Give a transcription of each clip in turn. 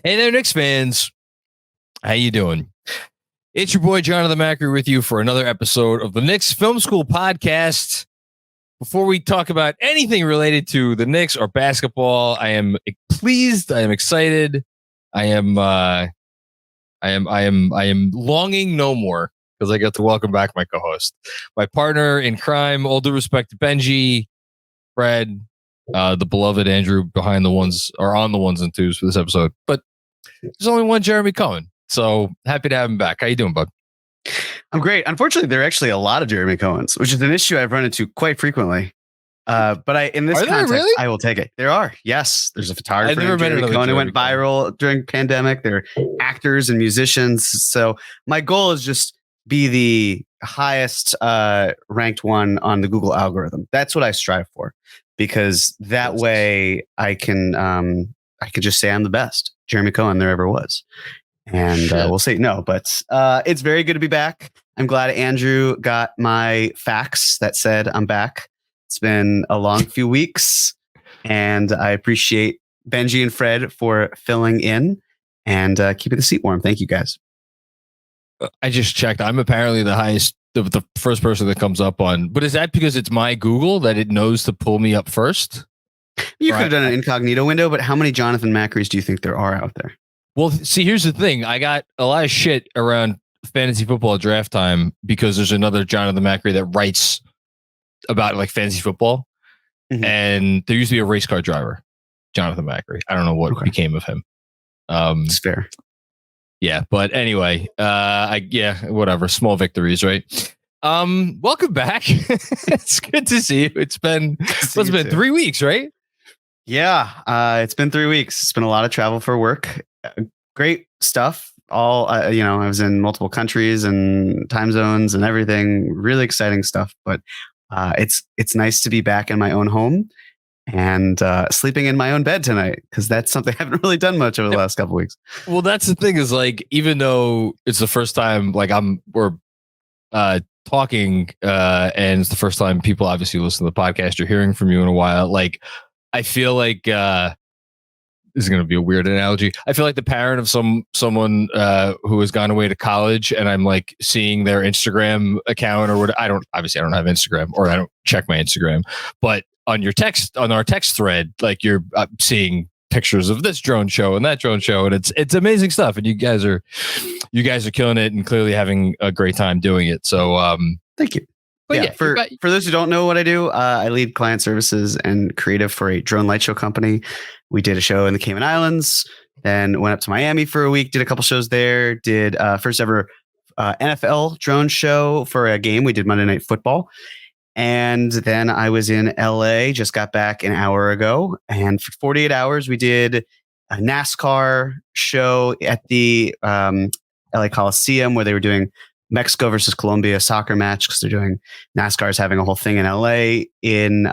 Hey there, Knicks fans. How you doing? It's your boy, Jonathan Macri, with you for another episode of the Knicks Film School Podcast. Before we talk about anything related to the Knicks or basketball, I am pleased. I am excited. I am longing no more because I get to welcome back my co-host, my partner in crime. All due respect to Benji, Fred, the beloved Andrew behind the ones or on the ones and twos for this episode, but there's only one Jeremy Cohen, so happy to have him back. How you doing, bud? I'm great. Unfortunately, there are actually a lot of Jeremy Cohens, which is an issue I've run into quite frequently. But in this context, really? I will take it. There are. Yes, there's a photographer named Jeremy Cohen who went viral during pandemic. There are actors and musicians. So my goal is just be the highest ranked one on the Google algorithm. That's what I strive for, because that way I can just say I'm the best Jeremy Cohen there ever was. And we'll say no, but it's very good to be back. I'm glad Andrew got my fax that said I'm back. It's been a long few weeks, and I appreciate Benji and Fred for filling in and keeping the seat warm. Thank you, guys. I just checked. I'm apparently the highest, the first person that comes up on. But is that because it's my Google that it knows to pull me up first? You could have done an incognito window, but how many Jonathan Macris do you think there are out there? Well, see, here's the thing. I got a lot of shit around fantasy football draft time because there's another Jonathan Macri that writes about like fantasy football. Mm-hmm. And there used to be a race car driver, Jonathan Macri. I don't know what became of him. It's fair. Yeah. But anyway, whatever. Small victories, right? Welcome back. It's good to see you. It's been 3 weeks, right? Yeah. It's been 3 weeks. It's been a lot of travel for work. Great stuff. I was in multiple countries and time zones and everything. Really exciting stuff. But it's nice to be back in my own home and sleeping in my own bed tonight, because that's something I haven't really done much over the last couple of weeks. Well, that's the thing is, like, even though it's the first time, like we're talking, and it's the first time people obviously listen to the podcast, you're hearing from you in a while. Like, I feel like this is going to be a weird analogy. I feel like the parent of someone who has gone away to college, and I'm like seeing their Instagram account or what. I don't have Instagram, or I don't check my Instagram, but on our text thread, like you're seeing pictures of this drone show and that drone show, and it's amazing stuff. And you guys are killing it and clearly having a great time doing it. So thank you. But for those who don't know what I do, I lead client services and creative for a drone light show company. We did a show in the Cayman Islands, then went up to Miami for a week, did a couple shows there, did first ever NFL drone show for a game. We did Monday Night Football. And then I was in LA, just got back an hour ago. And for 48 hours, we did a NASCAR show at the LA Coliseum, where they were doing Mexico versus Colombia soccer match, because they're doing NASCAR is having a whole thing in LA in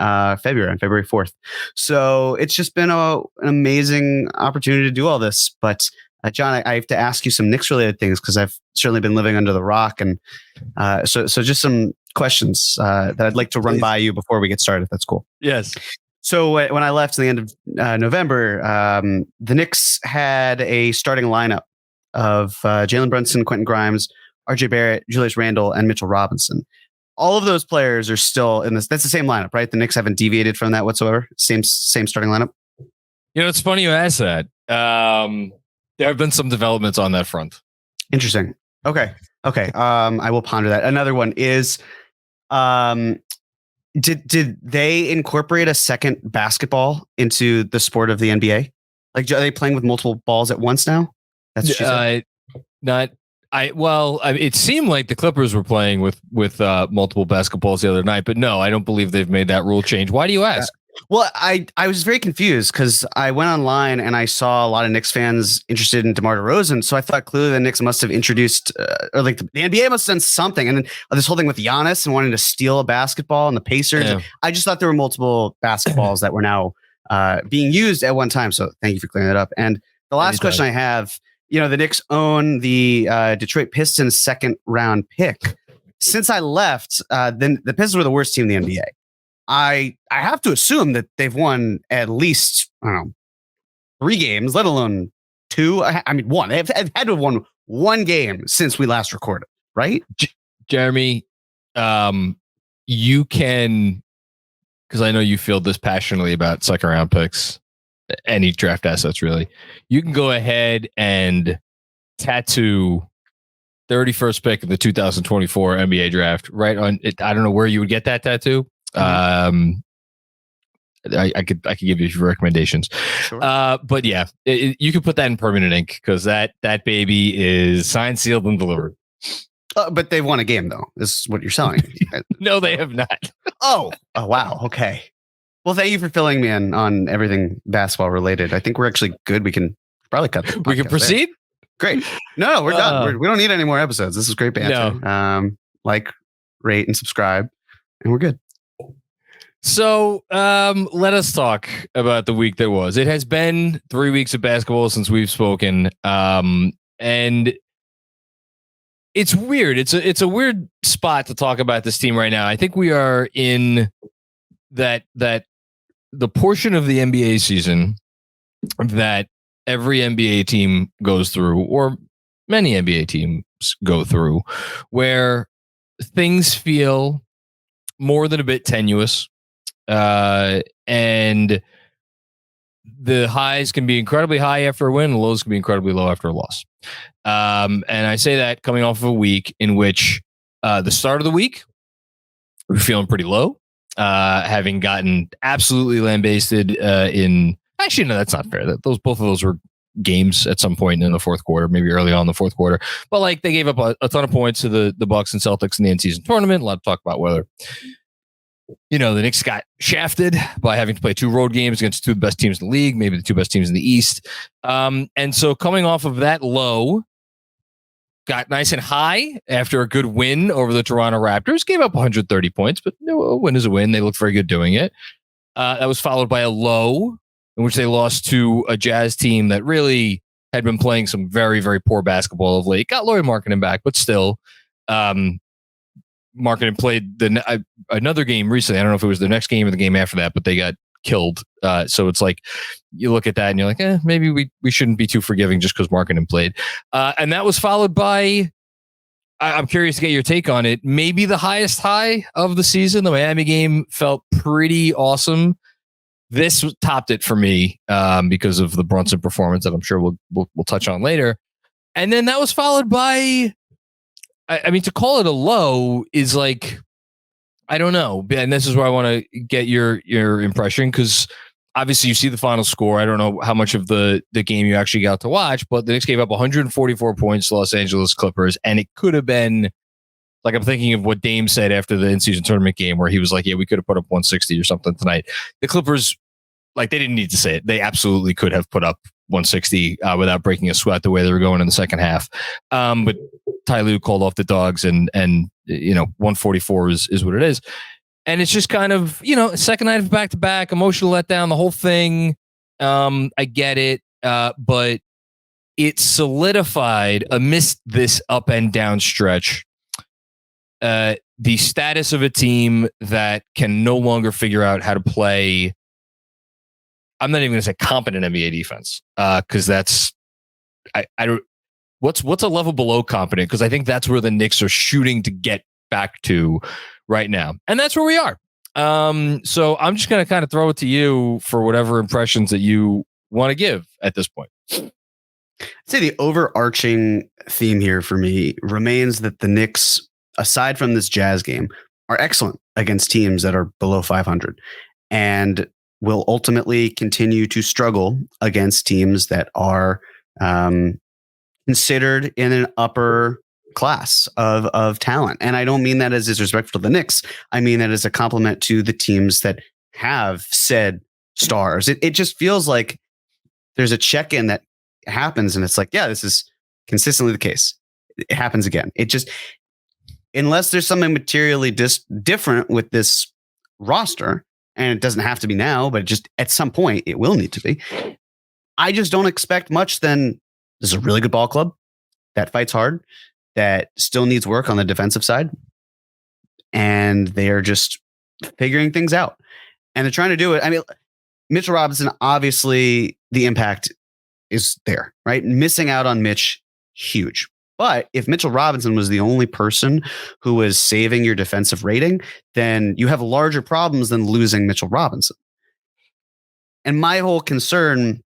February, on February 4th. So it's just been an amazing opportunity to do all this. But John, I have to ask you some Knicks related things, because I've certainly been living under the rock. And so just some questions that I'd like to run by you before we get started, if that's cool. Yes. So when I left at the end of November, the Knicks had a starting lineup of Jalen Brunson, Quentin Grimes, RJ Barrett, Julius Randle, and Mitchell Robinson. All of those players are still in this. That's the same lineup, right? The Knicks haven't deviated from that whatsoever. Same starting lineup. You know, it's funny you ask that. There have been some developments on that front. Interesting. Okay. I will ponder that. Another one is, did they incorporate a second basketball into the sport of the NBA? Like, are they playing with multiple balls at once now? That's what she said. It seemed like the Clippers were playing with multiple basketballs the other night, but no, I don't believe they've made that rule change. Why do you ask? Well, I was very confused because I went online and I saw a lot of Knicks fans interested in DeMar DeRozan. So I thought clearly the Knicks must have introduced, or like the NBA must have done something. And then this whole thing with Giannis and wanting to steal a basketball and the Pacers. Yeah. I just thought there were multiple basketballs that were now being used at one time. So thank you for clearing that up. And the last question I have, you know, the Knicks own the Detroit Pistons second round pick. Since I left, then the Pistons were the worst team in the NBA. I have to assume that they've won at least, I don't know, 3 games, let alone two. I mean, one. I've had to have won one game since we last recorded, right? Jeremy, you can, because I know you feel this passionately about second round picks, any draft assets really. You can go ahead and tattoo 31st pick of the 2024 NBA draft right on it. I don't know where you would get that tattoo. I could give you a few recommendations. Sure. But yeah, you could put that in permanent ink because that baby is signed, sealed, and delivered. But they've won a game though. This is what you're selling. No, they have not. Oh, wow. Okay. Well, thank you for filling me in on everything basketball related. I think we're actually good. We can probably cut the We can proceed. There. Great. No, we're done. We don't need any more episodes. This is great banter. No. Like, rate, and subscribe, and we're good. So let us talk about the week that was. It has been 3 weeks of basketball since we've spoken, and it's weird. It's a weird spot to talk about this team right now. I think we are in that the portion of the NBA season that every NBA team goes through, or many NBA teams go through, where things feel more than a bit tenuous, and the highs can be incredibly high after a win, the lows can be incredibly low after a loss. And I say that coming off of a week in which the start of the week, we're feeling pretty low, having gotten absolutely lambasted in. Actually, no, that's not fair. Both of those were games at some point in the fourth quarter, maybe early on in the fourth quarter. But like they gave up a ton of points to the Bucks and Celtics in the end-season tournament. A lot of talk about whether, the Knicks got shafted by having to play 2 road games against 2 best teams in the league, maybe the 2 best teams in the East. And so coming off of that low, got nice and high after a good win over the Toronto Raptors, gave up 130 points, but a win is a win. They looked very good doing it. That was followed by a low in which they lost to a Jazz team that really had been playing some very, very poor basketball of late. Got Lauri Markkanen back, but still, Markkanen played another game recently. I don't know if it was the next game or the game after that, but they got killed. So it's like you look at that and you're like, maybe we shouldn't be too forgiving just because Markkanen played. And that was followed by, I'm curious to get your take on it, maybe the highest high of the season. The Miami game felt pretty awesome. This topped it for me because of the Brunson performance that I'm sure we'll touch on later. And then that was followed by, I mean, to call it a low is like, I don't know. And this is where I want to get your impression, because obviously you see the final score. I don't know how much of the game you actually got to watch, but the Knicks gave up 144 points to Los Angeles Clippers. And it could have been, like, I'm thinking of what Dame said after the in-season tournament game where he was like, yeah, we could have put up 160 or something tonight. The Clippers, like, they didn't need to say it. They absolutely could have put up 160 without breaking a sweat the way they were going in the second half. But Ty Lue called off the dogs and 144 is what it is. And it's just kind of, second night of back-to-back, emotional letdown, the whole thing. I get it. But it solidified amidst this up and down stretch the status of a team that can no longer figure out how to play. I'm not even going to say competent NBA defense because that's I don't. What's a level below competent? Because I think that's where the Knicks are shooting to get back to right now, and that's where we are. So I'm just going to kind of throw it to you for whatever impressions that you want to give at this point. I'd say the overarching theme here for me remains that the Knicks, aside from this Jazz game, are excellent against teams that are below 500 and will ultimately continue to struggle against teams that are considered in an upper class of talent. And I don't mean that as disrespectful to the Knicks. I mean that as a compliment to the teams that have said stars. It just feels like there's a check-in that happens and it's like, yeah, this is consistently the case. It happens again. It just, unless there's something materially different with this roster, and it doesn't have to be now, but just at some point it will need to be. I just don't expect much than this is a really good ball club that fights hard, that still needs work on the defensive side. And they are just figuring things out. And they're trying to do it. I mean, Mitchell Robinson, obviously the impact is there, right? Missing out on Mitch, huge. But if Mitchell Robinson was the only person who was saving your defensive rating, then you have larger problems than losing Mitchell Robinson. And my whole concern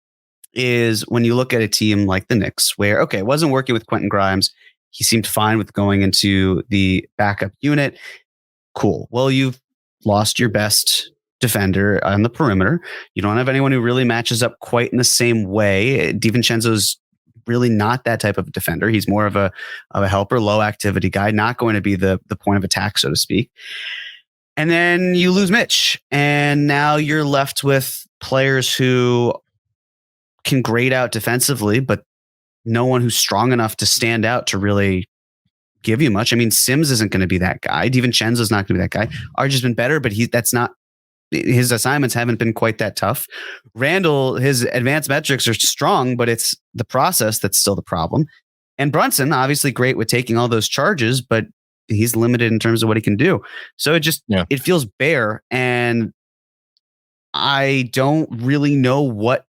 is when you look at a team like the Knicks, where, okay, it wasn't working with Quentin Grimes. He seemed fine with going into the backup unit. Cool. Well, you've lost your best defender on the perimeter. You don't have anyone who really matches up quite in the same way. DiVincenzo's really not that type of defender. He's more of a helper, low activity guy, not going to be the point of attack, so to speak. And then you lose Mitch, and now you're left with players who can grade out defensively, but no one who's strong enough to stand out to really give you much. I mean, Sims isn't going to be that guy. DiVincenzo's not going to be that guy. RJ's been better, but that's not, his assignments haven't been quite that tough. Randall, his advanced metrics are strong, but it's the process that's still the problem. And Brunson, obviously great with taking all those charges, but he's limited in terms of what he can do. So it feels bare. And I don't really know what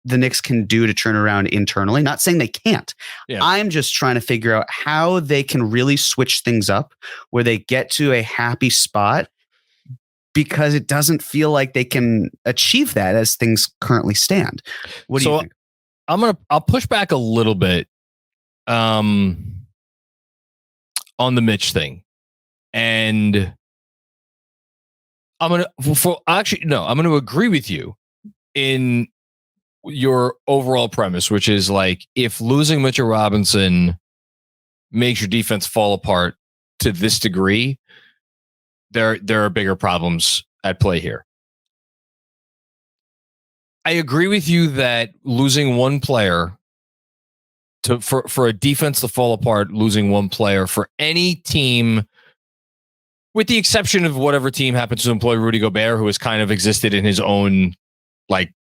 the Knicks can do to turn around internally. Not saying they can't. Yeah. I'm just trying to figure out how they can really switch things up where they get to a happy spot, because it doesn't feel like they can achieve that as things currently stand. What do you think? I'll push back a little bit on the Mitch thing. And I'm going to agree with you in your overall premise, which is like, if losing Mitchell Robinson makes your defense fall apart to this degree, there are bigger problems at play here. I agree with you that losing one player for a defense to fall apart, losing one player for any team, with the exception of whatever team happens to employ Rudy Gobert, who has kind of existed in his own like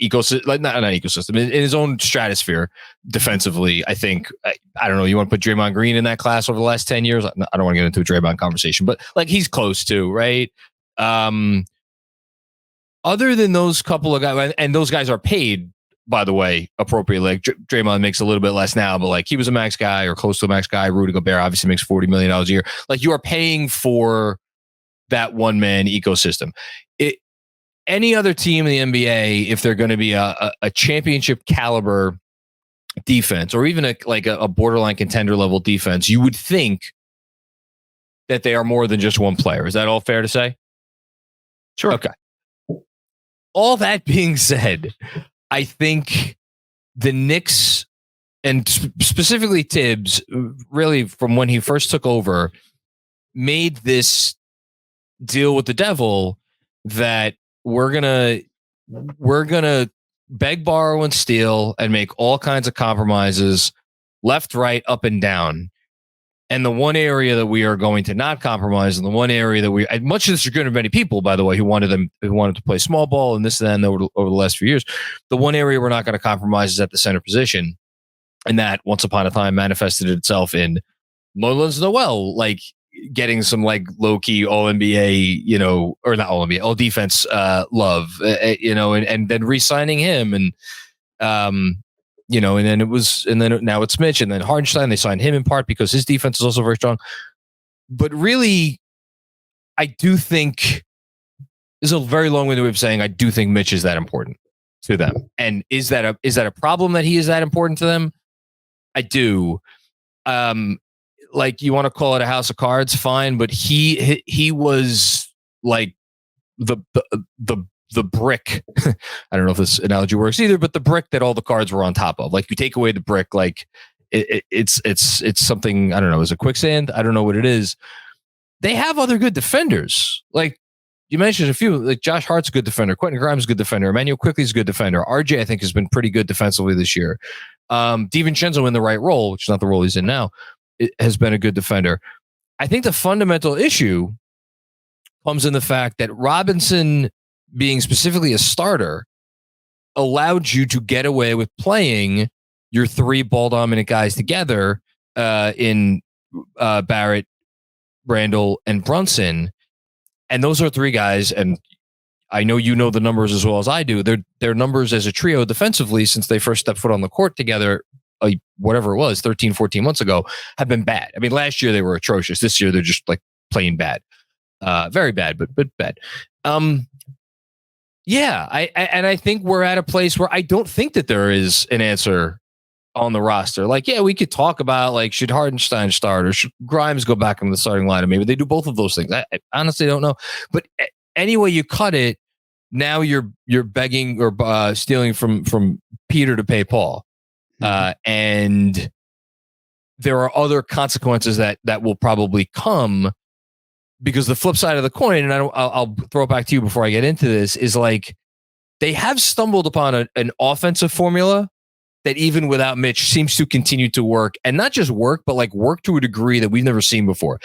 ecosystem, like not ecosystem, in his own stratosphere defensively. I think, I don't know, you want to put Draymond Green in that class over the last 10 years? I don't want to get into a Draymond conversation, but like, he's close to, right? Other than those couple of guys, and those guys are paid, by the way, appropriately. Like Draymond makes a little bit less now, but like, he was a max guy or close to a max guy. Rudy Gobert obviously makes $40 million a year. Like, you are paying for that one man ecosystem. Any other team in the NBA, if they're going to be a championship caliber defense, or even a borderline contender level defense, you would think that they are more than just one player. Is that all fair to say? Sure. Okay. All that being said, I think the Knicks, and specifically Tibbs, really from when he first took over, made this deal with the devil that we're gonna beg, borrow, and steal, and make all kinds of compromises, left, right, up, and down. And the one area that we are going to not compromise, and the one area that and much of this is going to many people, by the way, who wanted to play small ball and this and that over the last few years. The one area we're not going to compromise is at the center position, and that once upon a time manifested itself in Nerlens Noel, like getting some like low key All NBA, or not All NBA, All Defense love, and then re-signing him, and now it's Mitch, and then Hardenstein. They signed him in part because his defense is also very strong. But really, I do think this is a very long-winded way of saying I do think Mitch is that important to them. And is that a problem that he is that important to them? I do. Like, you want to call it a house of cards, fine, but he was like the brick. I don't know if this analogy works either, but the brick that all the cards were on top of. Like, you take away the brick, like it's something, I don't know, is it quicksand? I don't know what it is. They have other good defenders. Like, you mentioned a few, like Josh Hart's a good defender, Quentin Grimes is a good defender, Emmanuel Quickley's a good defender, RJ I think has been pretty good defensively this year. DiVincenzo in the right role, which is not the role he's in now, it has been a good defender. I think the fundamental issue comes in the fact that Robinson, being specifically a starter, allowed you to get away with playing your three ball dominant guys together in Barrett, Randall, and Brunson. And those are three guys, and I know you know the numbers as well as I do. Their numbers as a trio defensively since they first stepped foot on the court together, whatever it was, 13, 14 months ago, have been bad. I mean, last year they were atrocious. This year they're just like plain bad. Very bad, but bad. Yeah, I think we're at a place where I don't think that there is an answer on the roster. Like, yeah, we could talk about like, should Hardenstein start or should Grimes go back in the starting lineup? Maybe they do both of those things. I honestly don't know. But anyway you cut it, now you're begging or stealing from Peter to pay Paul. And there are other consequences that will probably come, because the flip side of the coin, and I'll throw it back to you before I get into this, is like they have stumbled upon an offensive formula that even without Mitch seems to continue to work, and not just work, but like work to a degree that we've never seen before.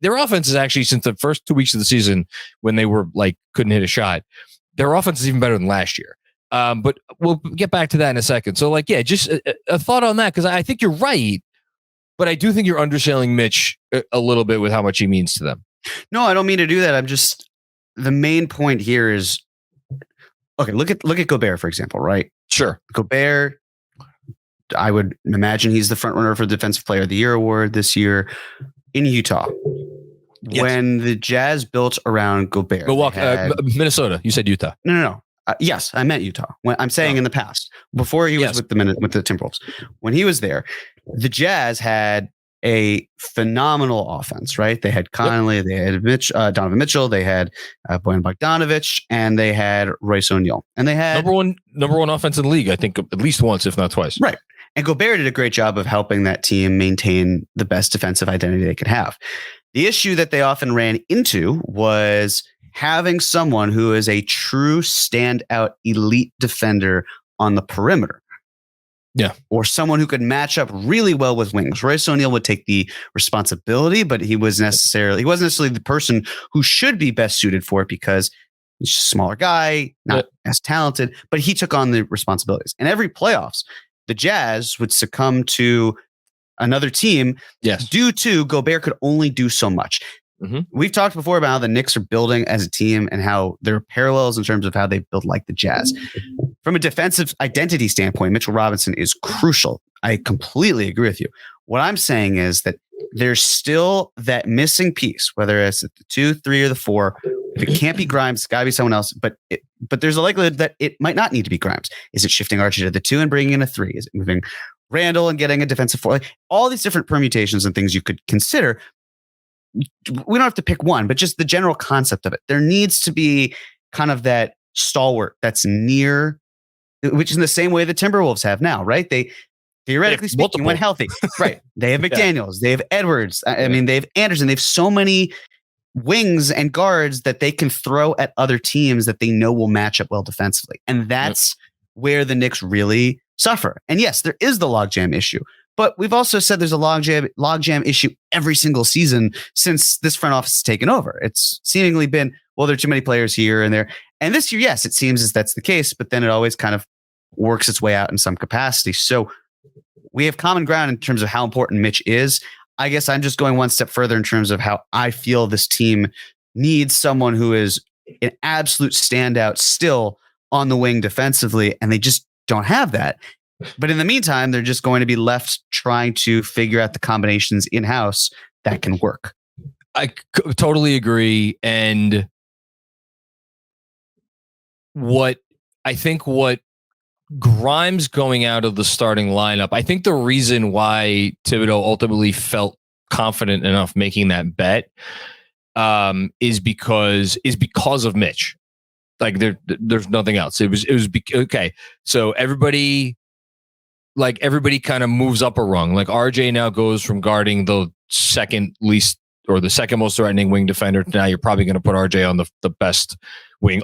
Their offense is actually, since the first 2 weeks of the season when they were like couldn't hit a shot, their offense is even better than last year. But we'll get back to that in a second. So like, yeah, just a thought on that, because I think you're right, but I do think you're underselling Mitch a little bit with how much he means to them. No, I don't mean to do that. I'm just, the main point here is, okay, look at Gobert, for example, right? Sure. Gobert, I would imagine he's the front runner for the Defensive Player of the Year award this year in Utah. Yes. When the Jazz built around Gobert. Minnesota. You said Utah. No. Yes, I meant Utah. I'm saying in the past, before he was with the Timberwolves. When he was there, the Jazz had a phenomenal offense, right? They had Conley, they had Donovan Mitchell, they had Bojan Bogdanovic, and they had Royce O'Neal. And they had number one offense in the league, I think, at least once, if not twice. Right. And Gobert did a great job of helping that team maintain the best defensive identity they could have. The issue that they often ran into was having someone who is a true standout elite defender on the perimeter. Yeah. Or someone who could match up really well with wings. Royce O'Neal would take the responsibility, but he wasn't necessarily the person who should be best suited for it, because he's a smaller guy, not as talented, but he took on the responsibilities. And every playoffs, the Jazz would succumb to another team due to Gobert could only do so much. Mm-hmm. We've talked before about how the Knicks are building as a team and how there are parallels in terms of how they build like the Jazz. From a defensive identity standpoint, Mitchell Robinson is crucial. I completely agree with you. What I'm saying is that there's still that missing piece, whether it's at the 2, 3, or the 4. If it can't be Grimes, it's got to be someone else. But there's a likelihood that it might not need to be Grimes. Is it shifting Archie to the 2 and bringing in a 3? Is it moving Randall and getting a defensive 4? Like, all these different permutations and things you could consider. We don't have to pick one, but just the general concept of it. There needs to be kind of that stalwart that's near, which is in the same way the Timberwolves have now, right? They theoretically speaking, when healthy, right? They have McDaniels, they have Edwards. I mean, they have Anderson. They have so many wings and guards that they can throw at other teams that they know will match up well defensively. And that's where the Knicks really suffer. And yes, there is the logjam issue. But we've also said there's a logjam issue every single season since this front office has taken over. It's seemingly been, well, there are too many players here and there. And this year, yes, it seems as that's the case, but then it always kind of works its way out in some capacity. So we have common ground in terms of how important Mitch is. I guess I'm just going one step further in terms of how I feel this team needs someone who is an absolute standout still on the wing defensively, and they just don't have that. But in the meantime, they're just going to be left trying to figure out the combinations in-house that can work. I totally agree. And what Grimes going out of the starting lineup, I think the reason why Thibodeau ultimately felt confident enough making that bet is because of Mitch. Like there's nothing else. It was okay. So everybody kind of moves up a rung. Like RJ now goes from guarding the second least or the second most threatening wing defender to now you're probably going to put RJ on the best wing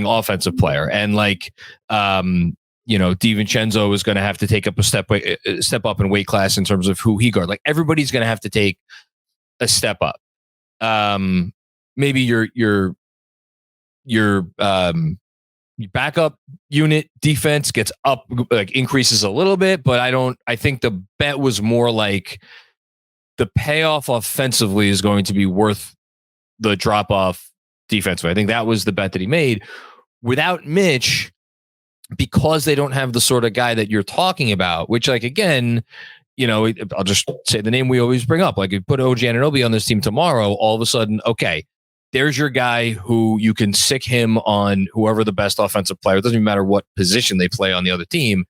offensive player. And DiVincenzo is going to have to take up a step up in weight class in terms of who he guards. Like everybody's going to have to take a step up. Maybe your backup unit defense gets up, like increases a little bit, but I think the bet was more like the payoff offensively is going to be worth the drop off defensively. I think that was the bet that he made. Without Mitch, because they don't have the sort of guy that you're talking about, which, like, again, I'll just say the name we always bring up. Like, if you put OG Anunoby on this team tomorrow, all of a sudden, okay, there's your guy who you can sick him on whoever the best offensive player. It doesn't even matter what position they play on the other team.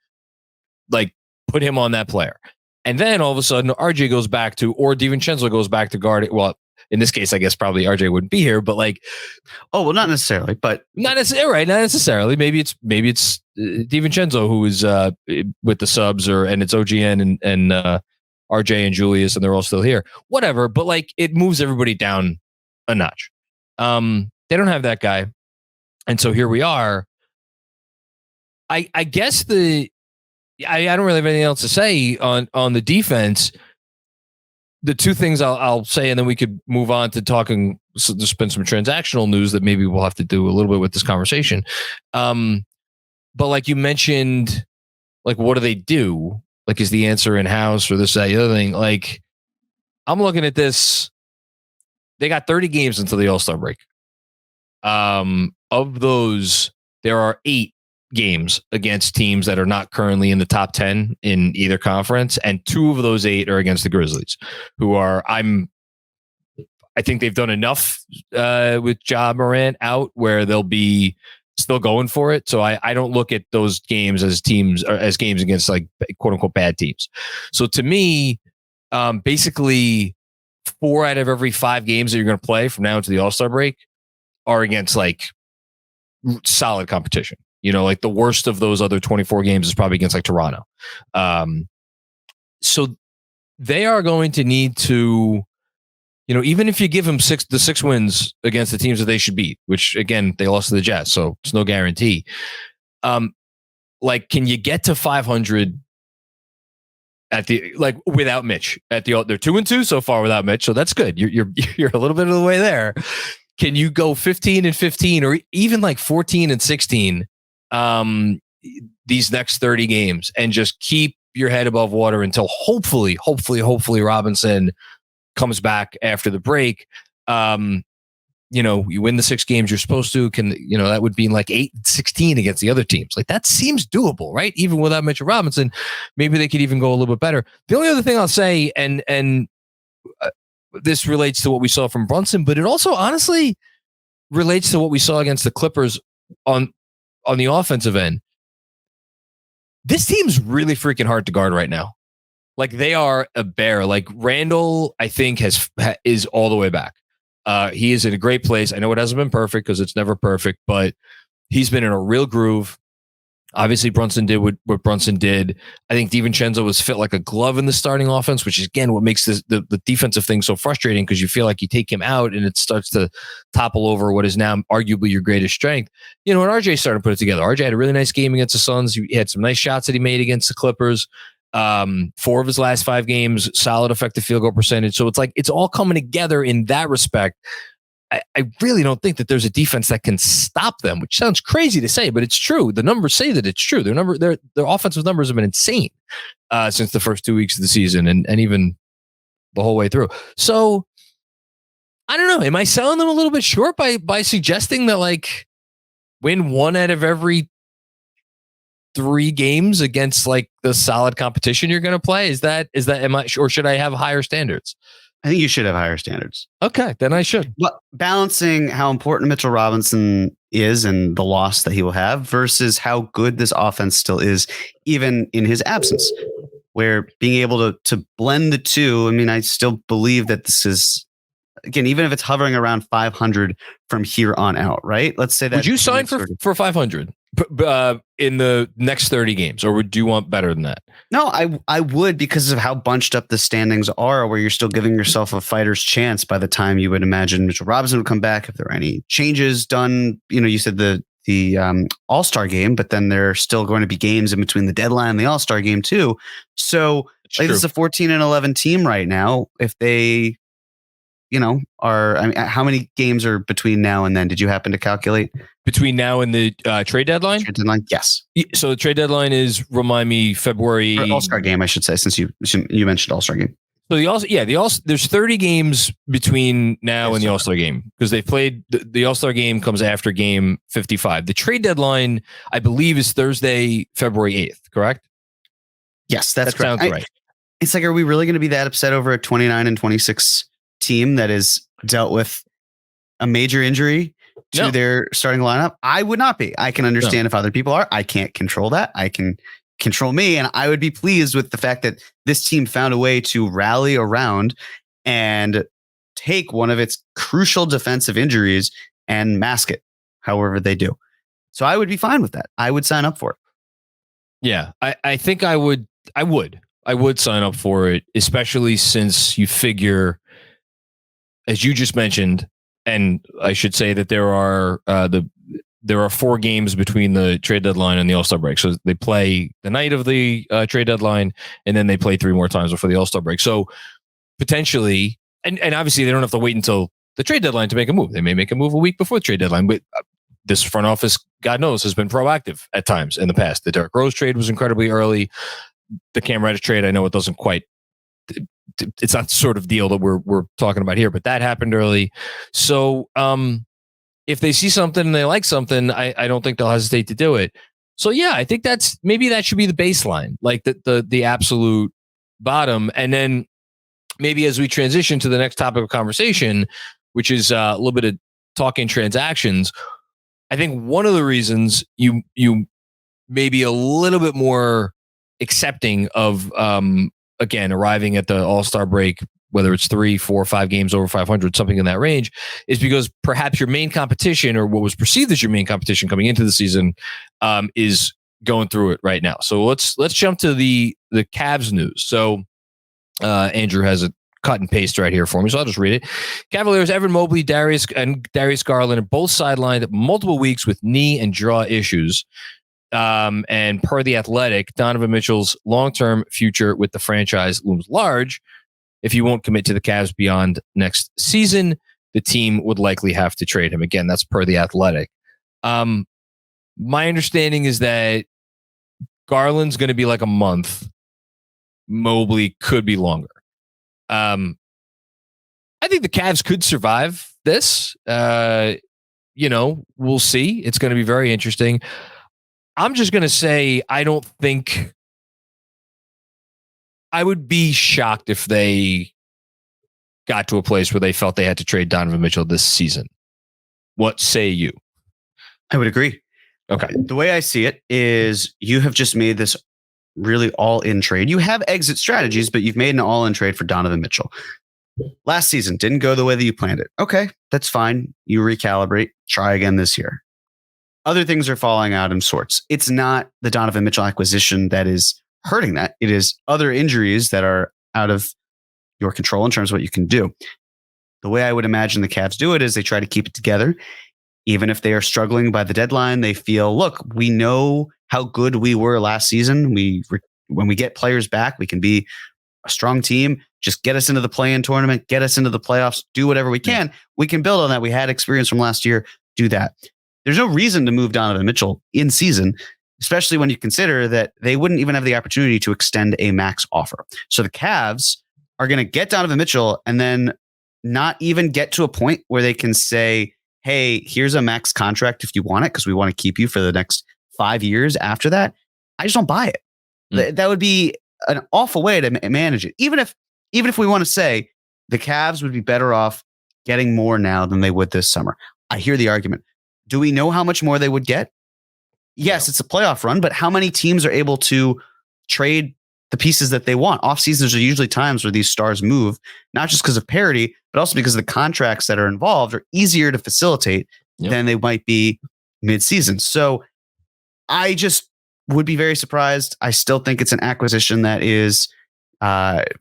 Like, put him on that player. And then all of a sudden, RJ goes back to, or DiVincenzo goes back to guard. Well, in this case, I guess probably RJ wouldn't be here, but like, not necessarily, but not necessarily, right? Not necessarily. Maybe it's DiVincenzo who is with the subs, and it's OGN and RJ and Julius, and they're all still here. Whatever, but like, it moves everybody down a notch. They don't have that guy, and so here we are. I guess I don't really have anything else to say on the defense. The two things I'll say, and then we could move on to talking. So there's been some transactional news that maybe we'll have to do a little bit with this conversation. But like you mentioned, like, what do they do? Like, is the answer in-house or this, that, the other thing? Like, I'm looking at this. They got 30 games until the All-Star break. Of those, there are 8 games against teams that are not currently in the top 10 in either conference, and 2 of those 8 are against the Grizzlies, who are I think they've done enough with Ja Morant out where they'll be still going for it. So I don't look at those games as teams, or as games against, like, quote unquote bad teams. So to me, basically 4 out of every 5 games that you're going to play from now to the All-Star break are against, like, solid competition. Like, the worst of those other 24 games is probably against, like, Toronto. So they are going to need to, even if you give them 6 wins against the teams that they should beat, which, again, they lost to the Jazz, so it's no guarantee. Like, can you get to 500 without Mitch? They're 2-2 so far without Mitch, so that's good. You're a little bit of the way there. Can you go 15-15 or even like 14-16? These next 30 games and just keep your head above water until hopefully Robinson comes back after the break. You win the 6 games you're supposed to, that would be like 8-16 against the other teams. Like, that seems doable, right? Even without Mitchell Robinson, maybe they could even go a little bit better. The only other thing I'll say, and this relates to what we saw from Brunson, but it also honestly relates to what we saw against the Clippers on the offensive end. This team's really freaking hard to guard right now. Like, they are a bear. Like, Randall, I think, is all the way back. He is in a great place. I know it hasn't been perfect because it's never perfect, but he's been in a real groove. Obviously, Brunson did what Brunson did. I think DiVincenzo was fit like a glove in the starting offense, which is, again, what makes the defensive thing so frustrating, because you feel like you take him out and it starts to topple over what is now arguably your greatest strength. And RJ started to put it together. RJ had a really nice game against the Suns. He had some nice shots that he made against the Clippers. 4 of his last 5 games, solid effective field goal percentage. So it's like, it's all coming together in that respect. I really don't think that there's a defense that can stop them, which sounds crazy to say, but it's true. The numbers say that it's true. Their offensive numbers have been insane since the first 2 weeks of the season and even the whole way through. So I don't know. Am I selling them a little bit short by suggesting that, like, win 1 out of every 3 games against, like, the solid competition you're going to play? Or should I have higher standards? I think you should have higher standards. Okay, then I should. But balancing how important Mitchell Robinson is and the loss that he will have versus how good this offense still is, even in his absence, where being able to blend the two. I mean, I still believe that this is, again, even if it's hovering around 500 from here on out, right? Let's say that. Would you sign for 500 in the next 30 games, or do you want better than that? No, I would, because of how bunched up the standings are, where you're still giving yourself a fighter's chance by the time you would imagine Mitchell Robinson would come back. If there are any changes done, you said the All-Star game, but then there are still going to be games in between the deadline and the All-Star game too. So this is a 14-11 team right now. If they, how many games are between now and then? Did you happen to calculate? Between now and the trade deadline? Trade deadline, yes. So the trade deadline is, remind me, February... All-Star game, I should say, since you mentioned All-Star game. So there's 30 games between now and the All-Star game because they played the All-Star game comes after game 55. The trade deadline, I believe, is Thursday, February 8th, correct? Yes, that's that correct. Sounds right. It's like, are we really going to be that upset over a 29 and 26 team that has dealt with a major injury to their starting lineup? I would not be. I can understand if other people are. I can't control that. I can control me. And I would be pleased with the fact that this team found a way to rally around and take one of its crucial defensive injuries and mask it however they do. So I would be fine with that. I would sign up for it. Yeah, I think I would sign up for it, especially since you figure, as you just mentioned, and I should say that there are 4 games between the trade deadline and the All-Star break. So they play the night of the trade deadline, and then they play 3 more times before the All-Star break. So potentially, and obviously they don't have to wait until the trade deadline to make a move. They may make a move a week before the trade deadline, but this front office, God knows, has been proactive at times in the past. The Derrick Rose trade was incredibly early. The Cam Reddish trade, I know it doesn't quite, it's not the sort of deal that we're talking about here, but that happened early. So if they see something and they like something, I don't think they'll hesitate to do it. So yeah, I think that should be the baseline, like the absolute bottom. And then maybe as we transition to the next topic of conversation, which is a little bit of talking transactions, I think one of the reasons you may be a little bit more accepting of again arriving at the All-Star break, whether it's 3, 4, 5 games over 500, something in that range, is because perhaps your main competition, or what was perceived as your main competition coming into the season, is going through it right now. So let's jump to the Cavs news. So Andrew has a cut and paste right here for me, so I'll just read it. Cavaliers, Evan Mobley, Darius Garland are both sidelined multiple weeks with knee and jaw issues. And per The Athletic, Donovan Mitchell's long-term future with the franchise looms large. If he won't commit to the Cavs beyond next season, the team would likely have to trade him. Again, that's per The Athletic. My understanding is that Garland's going to be like a month. Mobley could be longer. I think the Cavs could survive this. We'll see. It's going to be very interesting. I'm just going to say I don't think I would be shocked if they got to a place where they felt they had to trade Donovan Mitchell this season. What say you? I would agree. Okay. The way I see it is you have just made this really all-in trade. You have exit strategies, but you've made an all-in trade for Donovan Mitchell. Last season didn't go the way that you planned it. Okay, that's fine. You recalibrate, try again this year. Other things are falling out in sorts. It's not the Donovan Mitchell acquisition that is hurting that. It is other injuries that are out of your control in terms of what you can do. The way I would imagine the Cavs do it is they try to keep it together. Even if they are struggling by the deadline, they feel, look, we know how good we were last season. When we get players back, we can be a strong team. Just get us into the play-in tournament, get us into the playoffs, do whatever we can. We can build on that. We had experience from last year. Do that. There's no reason to move Donovan Mitchell in season, especially when you consider that they wouldn't even have the opportunity to extend a max offer. So the Cavs are going to get Donovan Mitchell and then not even get to a point where they can say, hey, here's a max contract if you want it, because we want to keep you for the next 5 years after that. I just don't buy it. That would be an awful way to manage it. Even if we want to say the Cavs would be better off getting more now than they would this summer. I hear the argument. Do we know how much more they would get? Yes, it's a playoff run, but how many teams are able to trade the pieces that they want? Off seasons are usually times where these stars move, not just because of parity, but also because the contracts that are involved are easier to facilitate than they might be mid-season. So I just would be very surprised. I still think it's an acquisition that is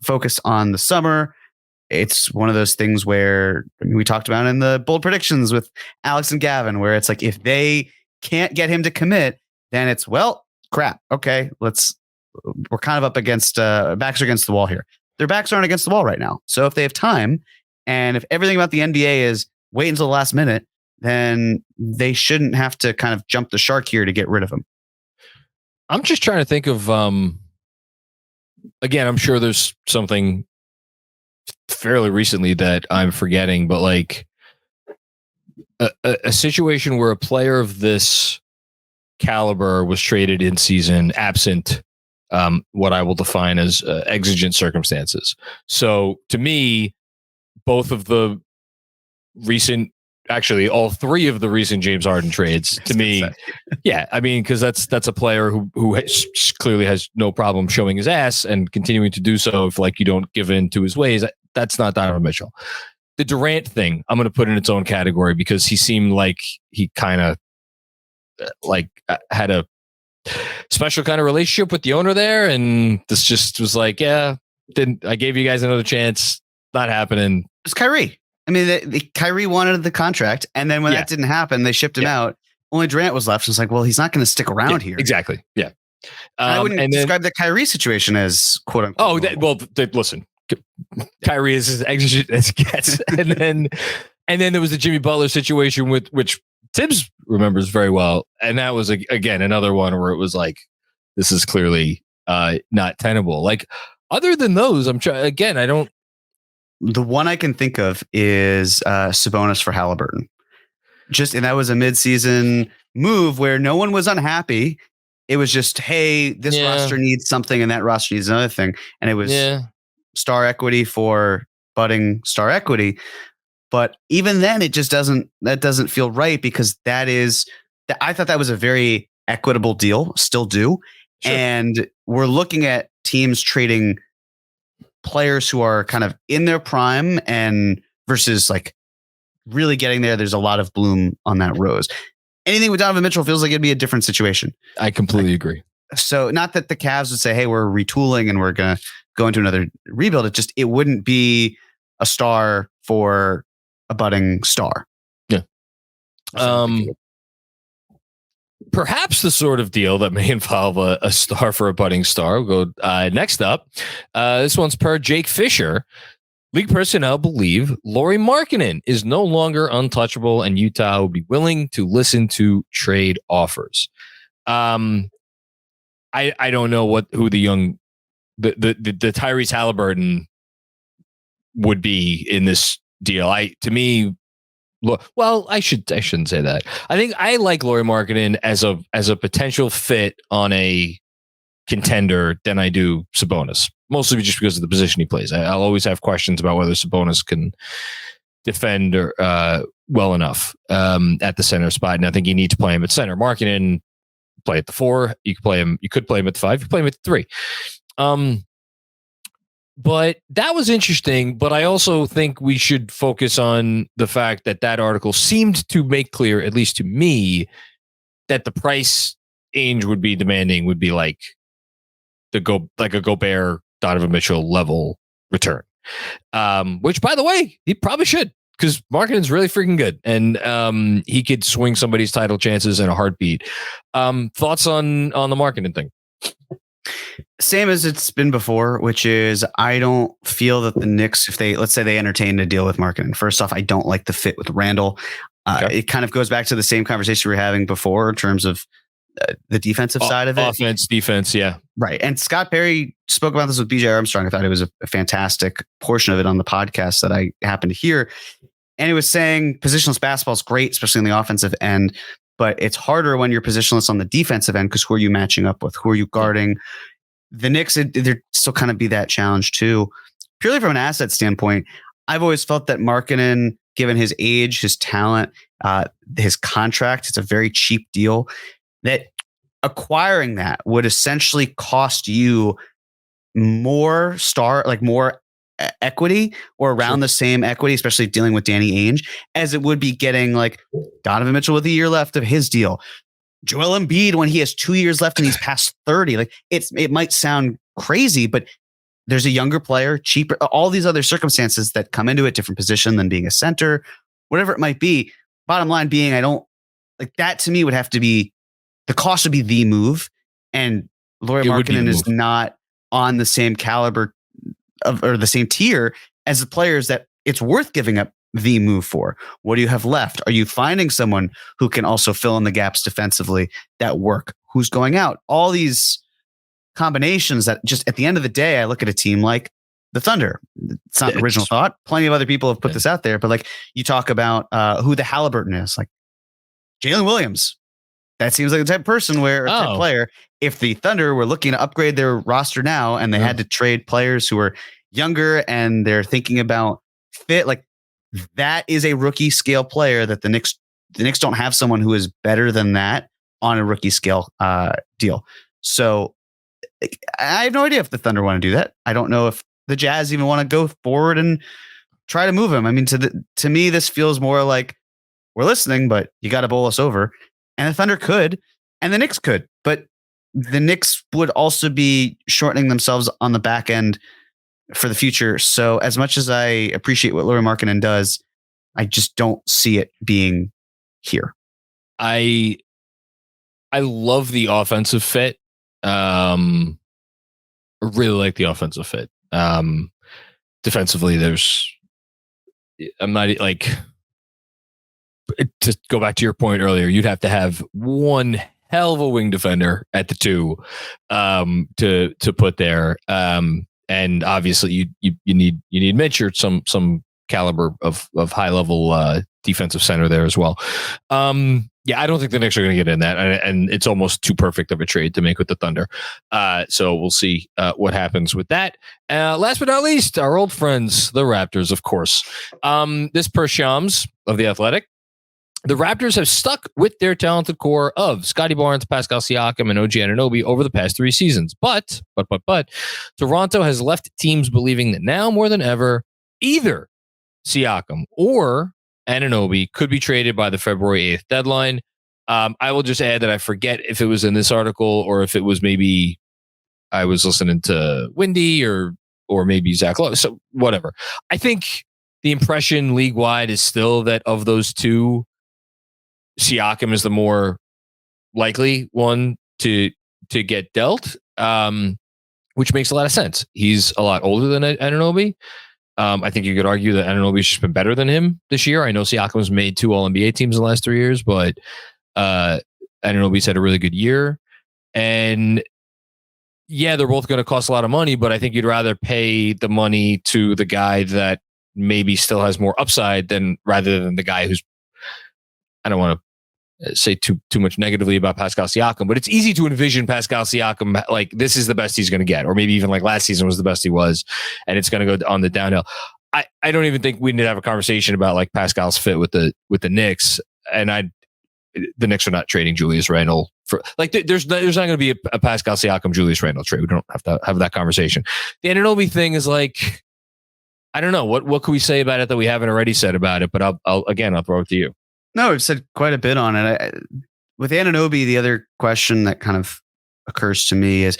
focused on the summer. It's one of those things where we talked about in the bold predictions with Alex and Gavin, where it's like, if they can't get him to commit, then it's, well, crap. Okay, we're kind of up against backs are against the wall here. Their backs aren't against the wall right now. So if they have time, and if everything about the NBA is wait until the last minute, then they shouldn't have to kind of jump the shark here to get rid of him. I'm just trying to think of, again, I'm sure there's something fairly recently that I'm forgetting, but like a situation where a player of this caliber was traded in season absent what I will define as exigent circumstances. So to me, both of the recent, actually all three of the recent James Harden trades, to me, yeah, I mean, because that's a player who clearly has no problem showing his ass and continuing to do so if like you don't give in to his ways. That's not Donovan Mitchell. The Durant thing, I'm going to put in its own category because he seemed like he kind of like had a special kind of relationship with the owner there, and this just was like, yeah, I gave you guys another chance, not happening. It's Kyrie. I mean, Kyrie wanted the contract, and then when that didn't happen, they shipped him out. Only Durant was left. So it's like, well, he's not going to stick around here. Exactly. Yeah. I wouldn't describe the Kyrie situation as quote unquote. Listen, Kyrie is as exigent as it gets, and then there was the Jimmy Butler situation with which Tibbs remembers very well, and that was again another one where it was like, this is clearly not tenable. Like other than those, I don't. The one I can think of is Sabonis for Halliburton. And that was a midseason move where no one was unhappy. It was just, hey, this roster needs something and that roster needs another thing. And it was star equity for budding star equity. But even then, it just doesn't feel right because I thought that was a very equitable deal, still do. Sure. And we're looking at teams trading players who are kind of in their prime and versus like really getting there. There's a lot of bloom on that rose. Anything with Donovan Mitchell feels like it'd be a different situation. I completely agree. So not that the Cavs would say, hey, we're retooling and we're going to go into another rebuild. It wouldn't be a star for a budding star. Yeah. Perhaps the sort of deal that may involve a star for a budding star. We'll go next up. This one's per Jake Fisher. League personnel believe Lauri Markkanen is no longer untouchable, and Utah will be willing to listen to trade offers. I don't know who the Tyrese Halliburton would be in this deal. I shouldn't say that. I think I like Lauri Markkanen as a potential fit on a contender than I do Sabonis, mostly just because of the position he plays. I'll always have questions about whether Sabonis can defend well enough at the center spot, and I think you need to play him at center. Markkanen play at the 4. You could play him at the 5. You could play him at the 3. But that was interesting. But I also think we should focus on the fact that article seemed to make clear, at least to me, that the price Ainge would be demanding would be like a Gobert, Donovan Mitchell level return. Which, by the way, he probably should, because Markkanen's really freaking good, and he could swing somebody's title chances in a heartbeat. Thoughts on the Markkanen thing? Same as it's been before, which is I don't feel that the Knicks, if let's say they entertained a deal with Markkanen. First off, I don't like the fit with Randall. Okay. It kind of goes back to the same conversation we were having before in terms of the defensive side of it. Offense, defense, yeah. Right. And Scott Perry spoke about this with BJ Armstrong. I thought it was a fantastic portion of it on the podcast that I happened to hear. And it was saying positionless basketball is great, especially on the offensive end, but it's harder when you're positionless on the defensive end because who are you matching up with? Who are you guarding? The Knicks, there still kind of be that challenge too. Purely from an asset standpoint, I've always felt that Markkanen, given his age, his talent, his contract, it's a very cheap deal, that acquiring that would essentially cost you more equity or around the same equity, especially dealing with Danny Ainge, as it would be getting like Donovan Mitchell with a year left of his deal. Joel Embiid when he has 2 years left and he's past 30. Like it might sound crazy, but there's a younger player, cheaper, all these other circumstances that come into it, different position than being a center, whatever it might be. Bottom line being, I don't like that. To me would have to be, the cost would be the move. And Lauri Markkanen is not on the same caliber or the same tier as the players that it's worth giving up the move for. What do you have left? Are you finding someone who can also fill in the gaps defensively that work? Who's going out? All these combinations that just at the end of the day, I look at a team like the Thunder. It's not an original thought. Plenty of other people have put this out there, but like you talk about who the Halliburton is, like Jalen Williams. That seems like the type of person where, type of player, if the Thunder were looking to upgrade their roster now and they had to trade players who are younger and they're thinking about fit, like that is a rookie scale player that the Knicks don't have someone who is better than that on a rookie scale deal. So I have no idea if the Thunder want to do that. I don't know if the Jazz even want to go forward and try to move him. I mean, to me, this feels more like we're listening, but you got to bowl us over. And the Thunder could, and the Knicks could, but the Knicks would also be shortening themselves on the back end for the future. So as much as I appreciate what Lauri Markkanen does, I just don't see it being here. I love the offensive fit. I really like the offensive fit. Defensively, I'm not like, to go back to your point earlier, you'd have to have one hell of a wing defender at the 2 to put there. And obviously you need Mitch or some caliber of high level defensive center there as well. Yeah, I don't think the Knicks are going to get in that, and it's almost too perfect of a trade to make with the Thunder. So we'll see what happens with that. Last but not least, our old friends, the Raptors, of course. This per Shams of The Athletic. The Raptors have stuck with their talented core of Scotty Barnes, Pascal Siakam, and OG Anunoby over the past 3 seasons. But Toronto has left teams believing that now more than ever, either Siakam or Anunoby could be traded by the February 8th deadline. I will just add that I forget if it was in this article or if it was maybe I was listening to Windy or maybe Zach Lowe. So whatever. I think the impression league-wide is still that of those two, Siakam is the more likely one to get dealt, which makes a lot of sense. He's a lot older than Anunoby. I think you could argue that Anunoby's just been better than him this year. I know Siakam's made 2 All-NBA teams in the last 3 years, but Anunoby's had a really good year. And yeah, they're both going to cost a lot of money, but I think you'd rather pay the money to the guy that maybe still has more upside rather than the guy who's, I don't want to say too much negatively about Pascal Siakam, but it's easy to envision Pascal Siakam like this is the best he's going to get, or maybe even like last season was the best he was, and it's going to go on the downhill. I don't even think we need to have a conversation about like Pascal's fit with the Knicks, and the Knicks are not trading Julius Randle for like there's not going to be a Pascal Siakam Julius Randle trade. We don't have to have that conversation. The Anunoby thing is like, I don't know what can we say about it that we haven't already said about it, but I'll throw it to you. No, we've said quite a bit on it. With Anunoby, the other question that kind of occurs to me is,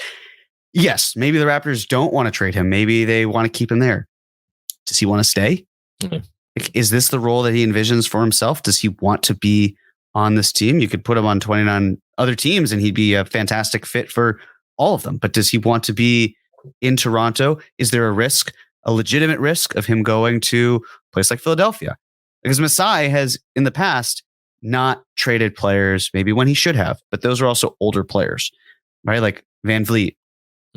yes, maybe the Raptors don't want to trade him. Maybe they want to keep him there. Does he want to stay? Mm-hmm. Is this the role that he envisions for himself? Does he want to be on this team? You could put him on 29 other teams and he'd be a fantastic fit for all of them. But does he want to be in Toronto? Is there a legitimate risk of him going to a place like Philadelphia? Because Masai has, in the past, not traded players maybe when he should have, but those are also older players, right? Like Van Vliet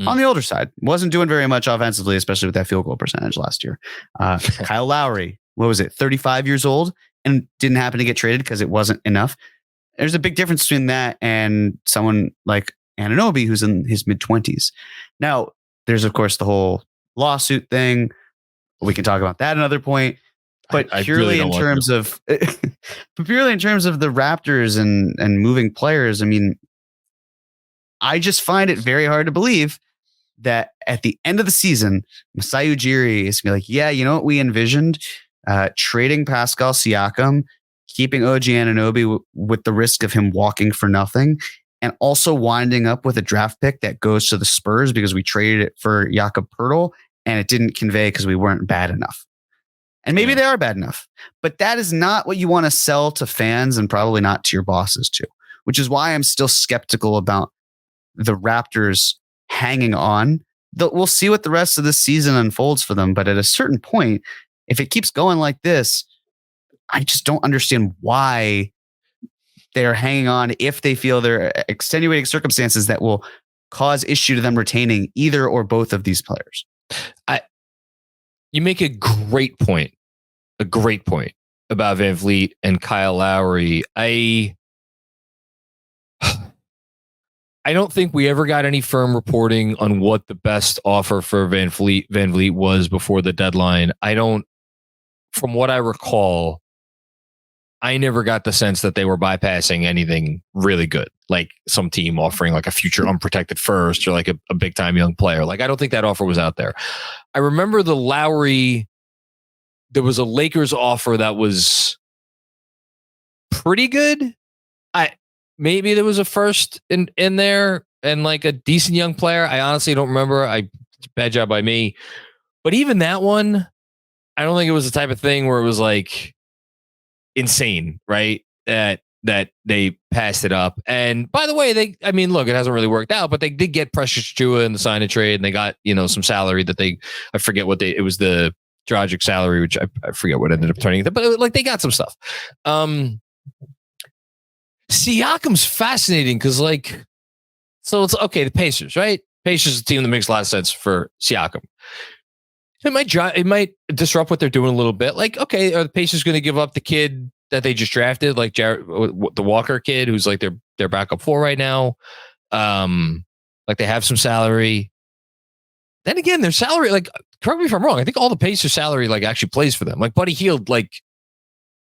on the older side, wasn't doing very much offensively, especially with that field goal percentage last year. Kyle Lowry, 35 years old and didn't happen to get traded because it wasn't enough. There's a big difference between that and someone like Anunoby, who's in his mid-20s. Now, there's, of course, the whole lawsuit thing. We can talk about that another point. But purely in terms of the Raptors and moving players, I mean, I just find it very hard to believe that at the end of the season, Masai Ujiri is going to be like, yeah, you know what we envisioned? Trading Pascal Siakam, keeping OG Anunoby with the risk of him walking for nothing, and also winding up with a draft pick that goes to the Spurs because we traded it for Jakob Poeltl and it didn't convey because we weren't bad enough. And maybe they are bad enough, but that is not what you want to sell to fans and probably not to your bosses too, which is why I'm still skeptical about the Raptors hanging on. We'll see what the rest of this season unfolds for them. But at a certain point, if it keeps going like this, I just don't understand why they're hanging on if they feel there are extenuating circumstances that will cause issue to them retaining either or both of these players. You make a great point about Van Vliet and Kyle Lowry. I don't think we ever got any firm reporting on what the best offer for Van Vliet was before the deadline. From what I recall, I never got the sense that they were bypassing anything really good, like some team offering like a future unprotected first or like a big time young player. Like, I don't think that offer was out there. I remember the Lowry, there was a Lakers offer that was pretty good. Maybe there was a first in there and like a decent young player. I honestly don't remember. Bad job by me. But even that one, I don't think it was the type of thing where it was like insane, right? That they passed it up. And by the way, look, it hasn't really worked out, but they did get Precious Chua in the sign and trade, and they got, some salary that I forget what it was, the Dragic salary, which I forget what ended up turning into, but like they got some stuff. Siakam's fascinating because so it's okay. The Pacers, right? Pacers is a team that makes a lot of sense for Siakam. It might disrupt what they're doing a little bit. Like, okay, are the Pacers going to give up the kid that they just drafted, like the Walker kid, who's like their backup 4 right now? Like they have some salary. Then again, their salary, like, correct me if I'm wrong, I think all the Pacers salary like actually plays for them. Like Buddy Hield, like,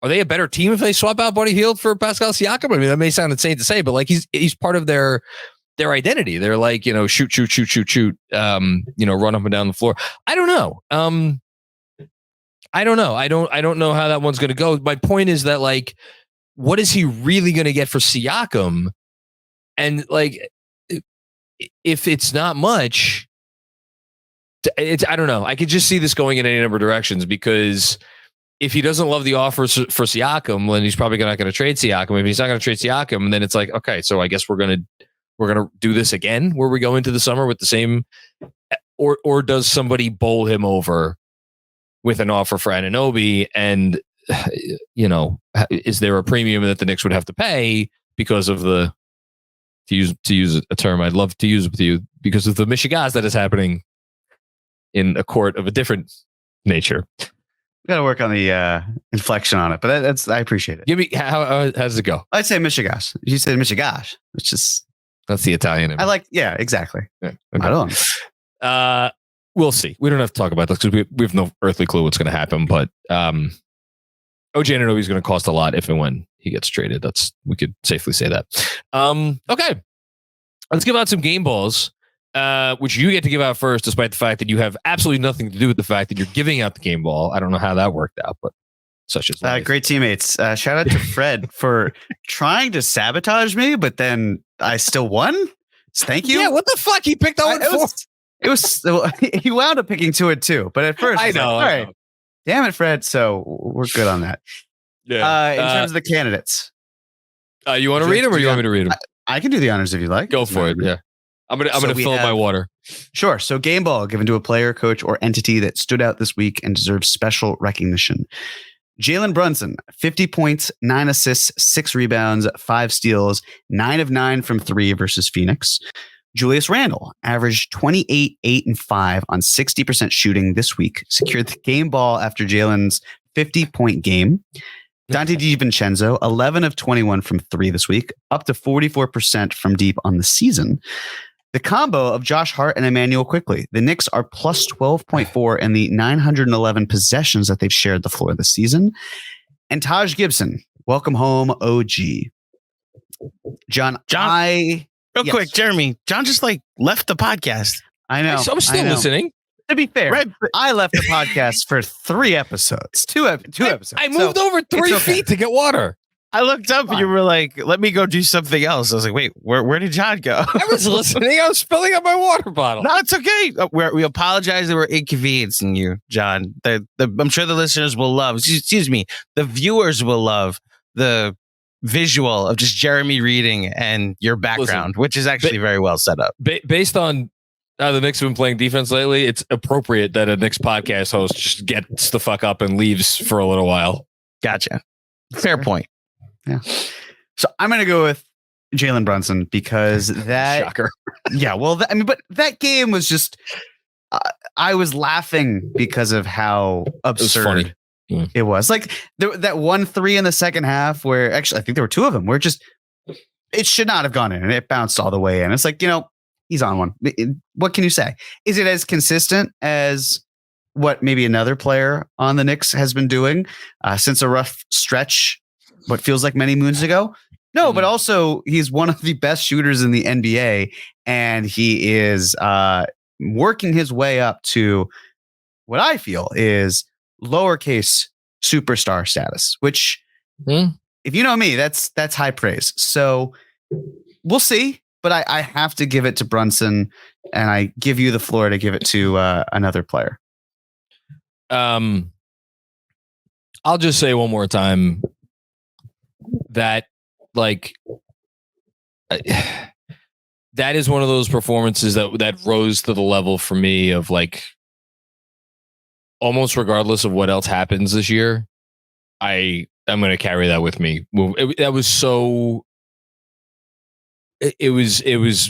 are they a better team if they swap out Buddy Hield for Pascal Siakam? I mean, that may sound insane to say, but like he's part of their identity. They're like, shoot, run up and down the floor. I don't know. I don't know how that one's going to go. My point is that, like, what is he really going to get for Siakam? And like, if it's not much, I don't know. I could just see this going in any number of directions, because if he doesn't love the offer for Siakam, then he's probably not going to trade Siakam. If he's not going to trade Siakam, then it's like, okay, so I guess we're going to do this again, where we go into the summer with the same, or does somebody bowl him over with an offer for Anunoby? And, is there a premium that the Knicks would have to pay because of to use a term I'd love to use with you, because of the Michigas that is happening in a court of a different nature? We got to work on the inflection on it, but I appreciate it. Give me, how does it go? I'd say Michigas. You said Michigas, which is... That's the Italian. Yeah, exactly. Yeah, okay. I don't. We'll see. We don't have to talk about this because we have no earthly clue what's going to happen. But OG Anunoby is going to cost a lot if and when he gets traded. We could safely say that. Okay, let's give out some game balls, which you get to give out first, despite the fact that you have absolutely nothing to do with the fact that you're giving out the game ball. I don't know how that worked out, but such as life. Great teammates. Shout out to Fred for trying to sabotage me, but then I still won. Thank you. Yeah, what the fuck? He picked 0-4. It was he wound up picking 2 and 2, but at first I know. All right, damn it, Fred. So we're good on that. Yeah. In terms of the candidates, you want to read them, or you want me to read them? I can do the honors if you like. Go for it. Yeah, I'm gonna fill up my water. Sure. So game ball given to a player, coach, or entity that stood out this week and deserves special recognition. Jalen Brunson, 50 points, 9 assists, 6 rebounds, 5 steals, 9 of 9 from 3 versus Phoenix. Julius Randle averaged 28, 8, and 5 on 60% shooting this week. Secured the game ball after Jalen's 50-point game. Dante DiVincenzo, 11 of 21 from 3 this week, up to 44% from deep on the season. The combo of Josh Hart and Emmanuel Quickley. The Knicks are plus 12.4 in the 911 possessions that they've shared the floor this season. And Taj Gibson, welcome home, OG. John, real quick, Jeremy, John just left the podcast. I know. I'm still listening. To be fair, right, I left the podcast for 3 episodes. Two episodes. I moved over 3 feet to get water. I looked up and you were like, let me go do something else. I was like, wait, where did John go? I was listening. I was filling up my water bottle. No, it's okay. We apologize that we're inconveniencing you, John. I'm sure the listeners will love, excuse me, the viewers will love the visual of just Jeremy reading and your background, which is actually very well set up. Based on how the Knicks have been playing defense lately, it's appropriate that a Knicks podcast host just gets the fuck up and leaves for a little while. Gotcha. Fair point. Yeah. So I'm going to go with Jalen Brunson because that... Shocker. Yeah, well, but that game was just... I was laughing because of how absurd it was. Like that 1-3 in the second half where actually I think there were two of them where it should not have gone in and it bounced all the way in. It's like, he's on one. What can you say? Is it as consistent as what maybe another player on the Knicks has been doing since a rough stretch, what feels like many moons ago? No, but also he's one of the best shooters in the NBA, and he is working his way up to what I feel is lowercase superstar status, which if you know me, that's high praise. So we'll see, but I have to give it to Brunson, and I give you the floor to give it to another player. I'll just say one more time that that is one of those performances that rose to the level for me of almost regardless of what else happens this year, I'm going to carry that with me. That was so. It was.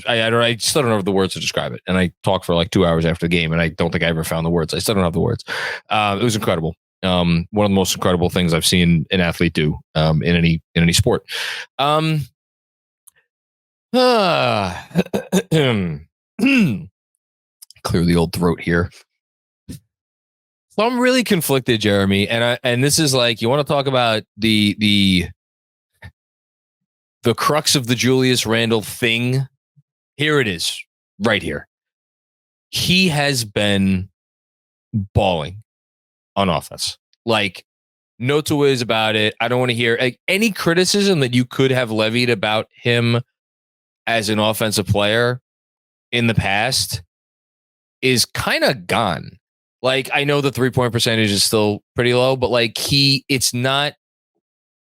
I still don't have the words to describe it, and I talked for 2 hours after the game, and I don't think I ever found the words. I still don't have the words. It was incredible. One of the most incredible things I've seen an athlete do in any sport. Clear the old throat here. So I'm really conflicted, Jeremy, and this is you want to talk about the crux of the Julius Randle thing. Here it is, right here. He has been balling on offense. No two ways about it. I don't want to hear any criticism that you could have levied about him as an offensive player in the past is kind of gone. I know the 3-point percentage is still pretty low, but it's not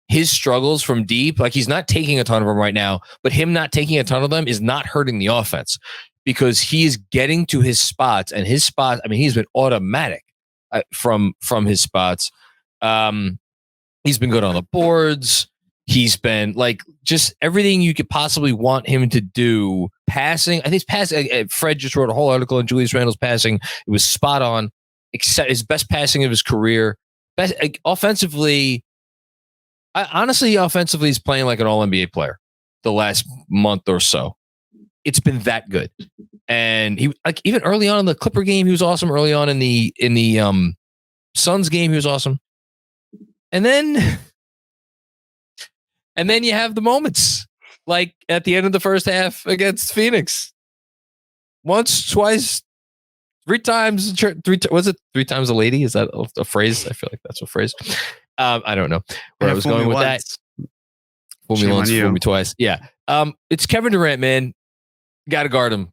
his struggles from deep. He's not taking a ton of them right now, but him not taking a ton of them is not hurting the offense because he's getting to his spots, and his spots, he's been automatic from his spots. He's been good on the boards. He's been just everything you could possibly want him to do. Passing, I think his passing. Fred just wrote a whole article on Julius Randle's passing. It was spot on, except his best passing of his career. Best offensively, offensively, he's playing like an All-NBA player the last month or so. It's been that good, and he even early on in the Clipper game, he was awesome. Early on in the Suns game, he was awesome, and then you have the moments at the end of the first half against Phoenix. Once, twice, three times. Was it 3 times a lady? Is that a phrase? I feel like that's a phrase. I don't know where I was going with that. Fool me once, fool me twice. Yeah. It's Kevin Durant, man. Got to guard him.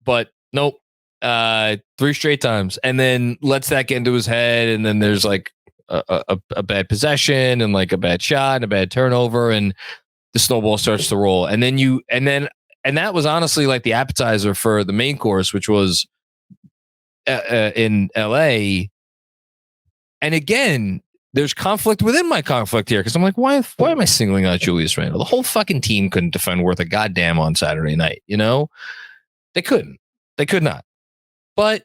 But nope. 3 straight times. And then lets that get into his head. And then there's a bad possession and a bad shot and a bad turnover. And the snowball starts to roll. And that was honestly the appetizer for the main course, which was in LA. And again, there's conflict within my conflict here because I'm why am I singling out Julius Randle? The whole fucking team couldn't defend worth a goddamn on Saturday night. They couldn't. They could not. But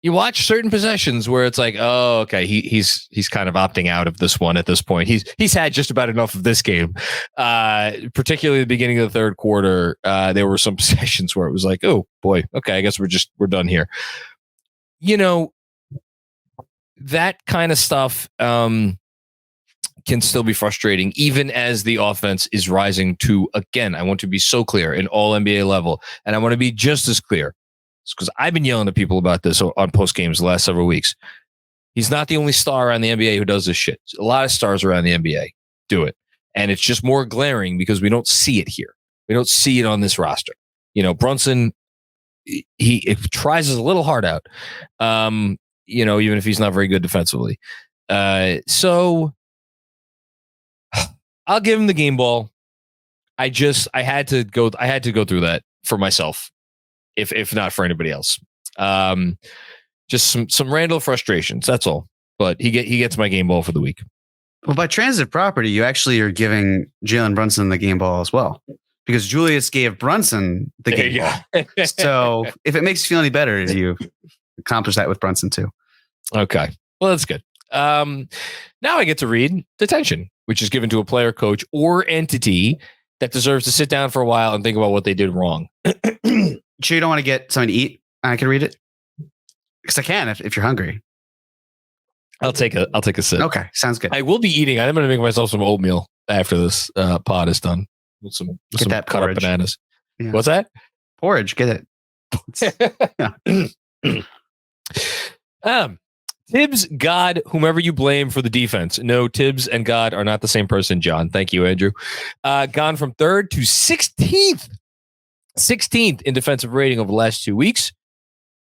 you watch certain possessions where it's oh, okay, he's kind of opting out of this one at this point. He's had just about enough of this game. Particularly the beginning of the third quarter, there were some possessions where it was oh boy, okay, I guess we're done here. That kind of stuff can still be frustrating, even as the offense is rising to, again, I want to be so clear, an all-NBA level. And I want to be just as clear, because I've been yelling at people about this on post games the last several weeks. He's not the only star around the NBA who does this shit. A lot of stars around the NBA do it. And it's just more glaring because we don't see it here. We don't see it on this roster. Brunson, he tries a little hard out. Even if he's not very good defensively. So I'll give him the game ball. I had to go through that for myself, if not for anybody else. Just some Randle frustrations. That's all. But he gets my game ball for the week. Well, by transitive property, you actually are giving Jalen Brunson the game ball as well, because Julius gave Brunson the game ball. So if it makes you feel any better, you accomplish that with Brunson too. Okay. Well, that's good. Now I get to read detention, which is given to a player, coach, or entity that deserves to sit down for a while and think about what they did wrong. Sure you don't want to get something to eat? I can read it? Because I can if you're hungry. I'll take a sip. Okay, sounds good. I will be eating. I'm going to make myself some oatmeal after this pod is done. With some that cut up bananas. Yeah. What's that? Porridge. Get it. Tibbs, God, whomever you blame for the defense. No, Tibbs and God are not the same person, John. Thank you, Andrew. Gone from 3rd to 16th. 16th in defensive rating over the last 2 weeks,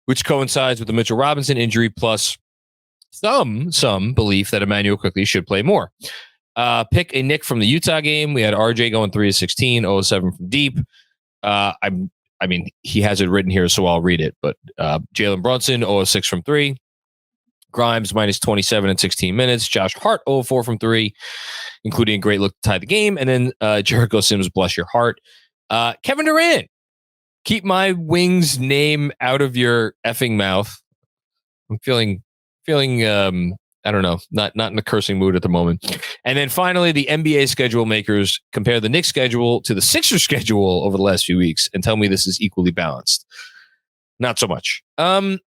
which coincides with the Mitchell Robinson injury, plus some belief that Emmanuel Quickley should play more. Pick a Nick from the Utah game. We had RJ going 3 of 16, 0 of 7 from deep. I mean, he has it written here, so I'll read it. But Jalen Brunson, 0 of 6 from 3. Grimes, minus 27 in 16 minutes. Josh Hart, 0 of 4 from 3, including a great look to tie the game. And then Jericho Sims, bless your heart. Kevin Durant, keep my wings name out of your effing mouth. I'm feeling I don't know, not in a cursing mood at the moment. And then finally, the NBA schedule makers compare the Knicks schedule to the Sixers schedule over the last few weeks and tell me this is equally balanced. Not so much. Really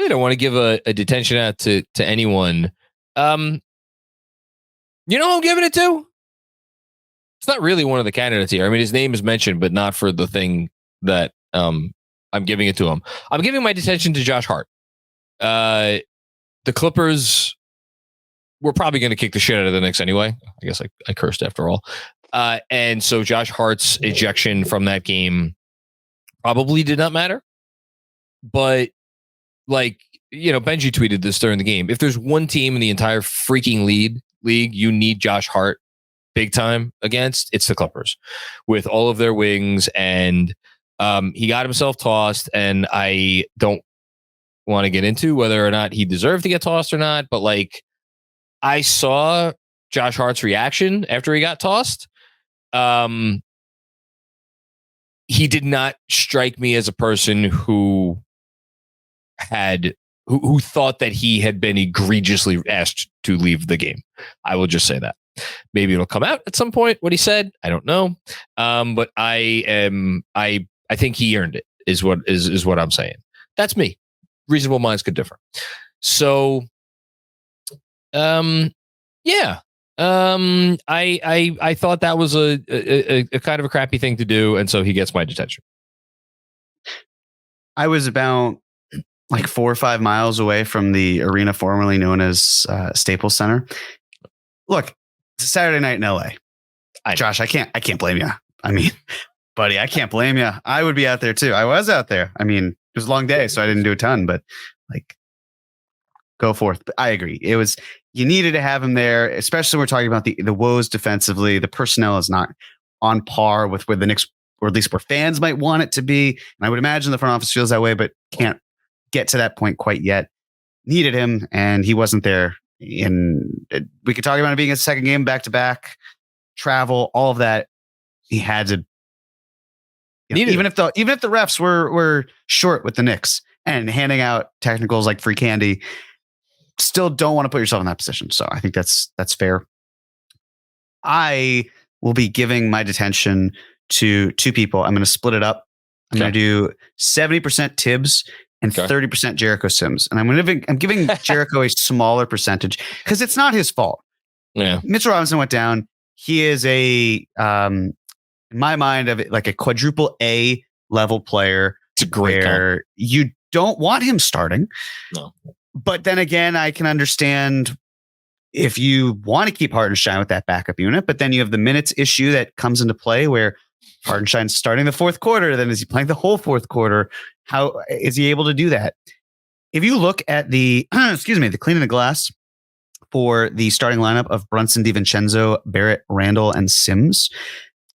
don't want to give a detention out to anyone. You know who I'm giving it to? It's not really one of the candidates here. I mean, his name is mentioned, but not for the thing that I'm giving it to him. I'm giving my detention to Josh Hart. The Clippers were probably going to kick the shit out of the Knicks anyway. I guess I cursed after all. And so Josh Hart's ejection from that game probably did not matter. But like, you know, Benji tweeted this during the game. If there's one team in the entire freaking league you need Josh Hart big time against, it's the Clippers with all of their wings. And he got himself tossed, and I don't want to get into whether or not he deserved to get tossed or not. But like, I saw Josh Hart's reaction after he got tossed. He did not strike me as a person who thought that he had been egregiously asked to leave the game. I will just say that. Maybe it'll come out at some point what he said. I don't know. But I think he earned it is what I'm saying. That's me. Reasonable minds could differ. So yeah. I thought that was a kind of a crappy thing to do, and so he gets my detention. I was about like 4 or 5 miles away from the arena formerly known as Staples Center. Look, it's a Saturday night in LA. Josh, I can't blame you. I mean, buddy, I can't blame you. I would be out there too. I was out there. I mean, it was a long day, so I didn't do a ton, but like, go forth. But I agree. You needed to have him there, especially when we're talking about the woes defensively. The personnel is not on par with where the Knicks, or at least where fans might want it to be. And I would imagine the front office feels that way, but can't get to that point quite yet. Needed him, and he wasn't there. We could talk about it being a second game back-to-back, travel, all of that. He had to. Even if the refs were short with the Knicks and handing out technicals like free candy, still don't want to put yourself in that position. So I think that's fair. I will be giving my detention to two people. I'm going to split it up. I'm going to do 70% Tibbs and 30% Jericho Sims. And I'm giving Jericho a smaller percentage because it's not his fault. Yeah. Mitchell Robinson went down. He is in my mind, of it like a quadruple A level player. It's a great where you don't want him starting. No. But then again, I can understand if you want to keep Hartenstein with that backup unit, but then you have the minutes issue that comes into play where Hartenstein's starting the fourth quarter. Then is he playing the whole fourth quarter? How is he able to do that? If you look at the cleaning the glass for the starting lineup of Brunson, DiVincenzo, Barrett, Randall, and Sims,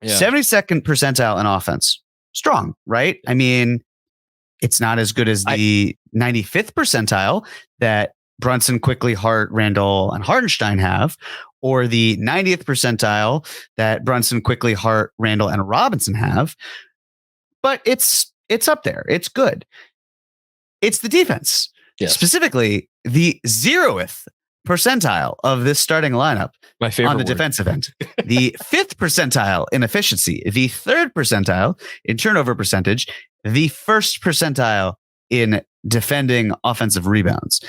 72nd percentile in offense. Strong, right? I mean, it's not as good as the 95th percentile that Brunson, Quickley, Hart, Randall, and Hartenstein have, or the 90th percentile that Brunson, Quickley, Hart, Randall, and Robinson have. but it's up there. It's good. It's the defense. Yes. Specifically, the 0th percentile of this starting lineup. My favorite on the word. defensive end. The 5th percentile in efficiency, the 3rd percentile in turnover percentage, the 1st percentile in defending offensive rebounds.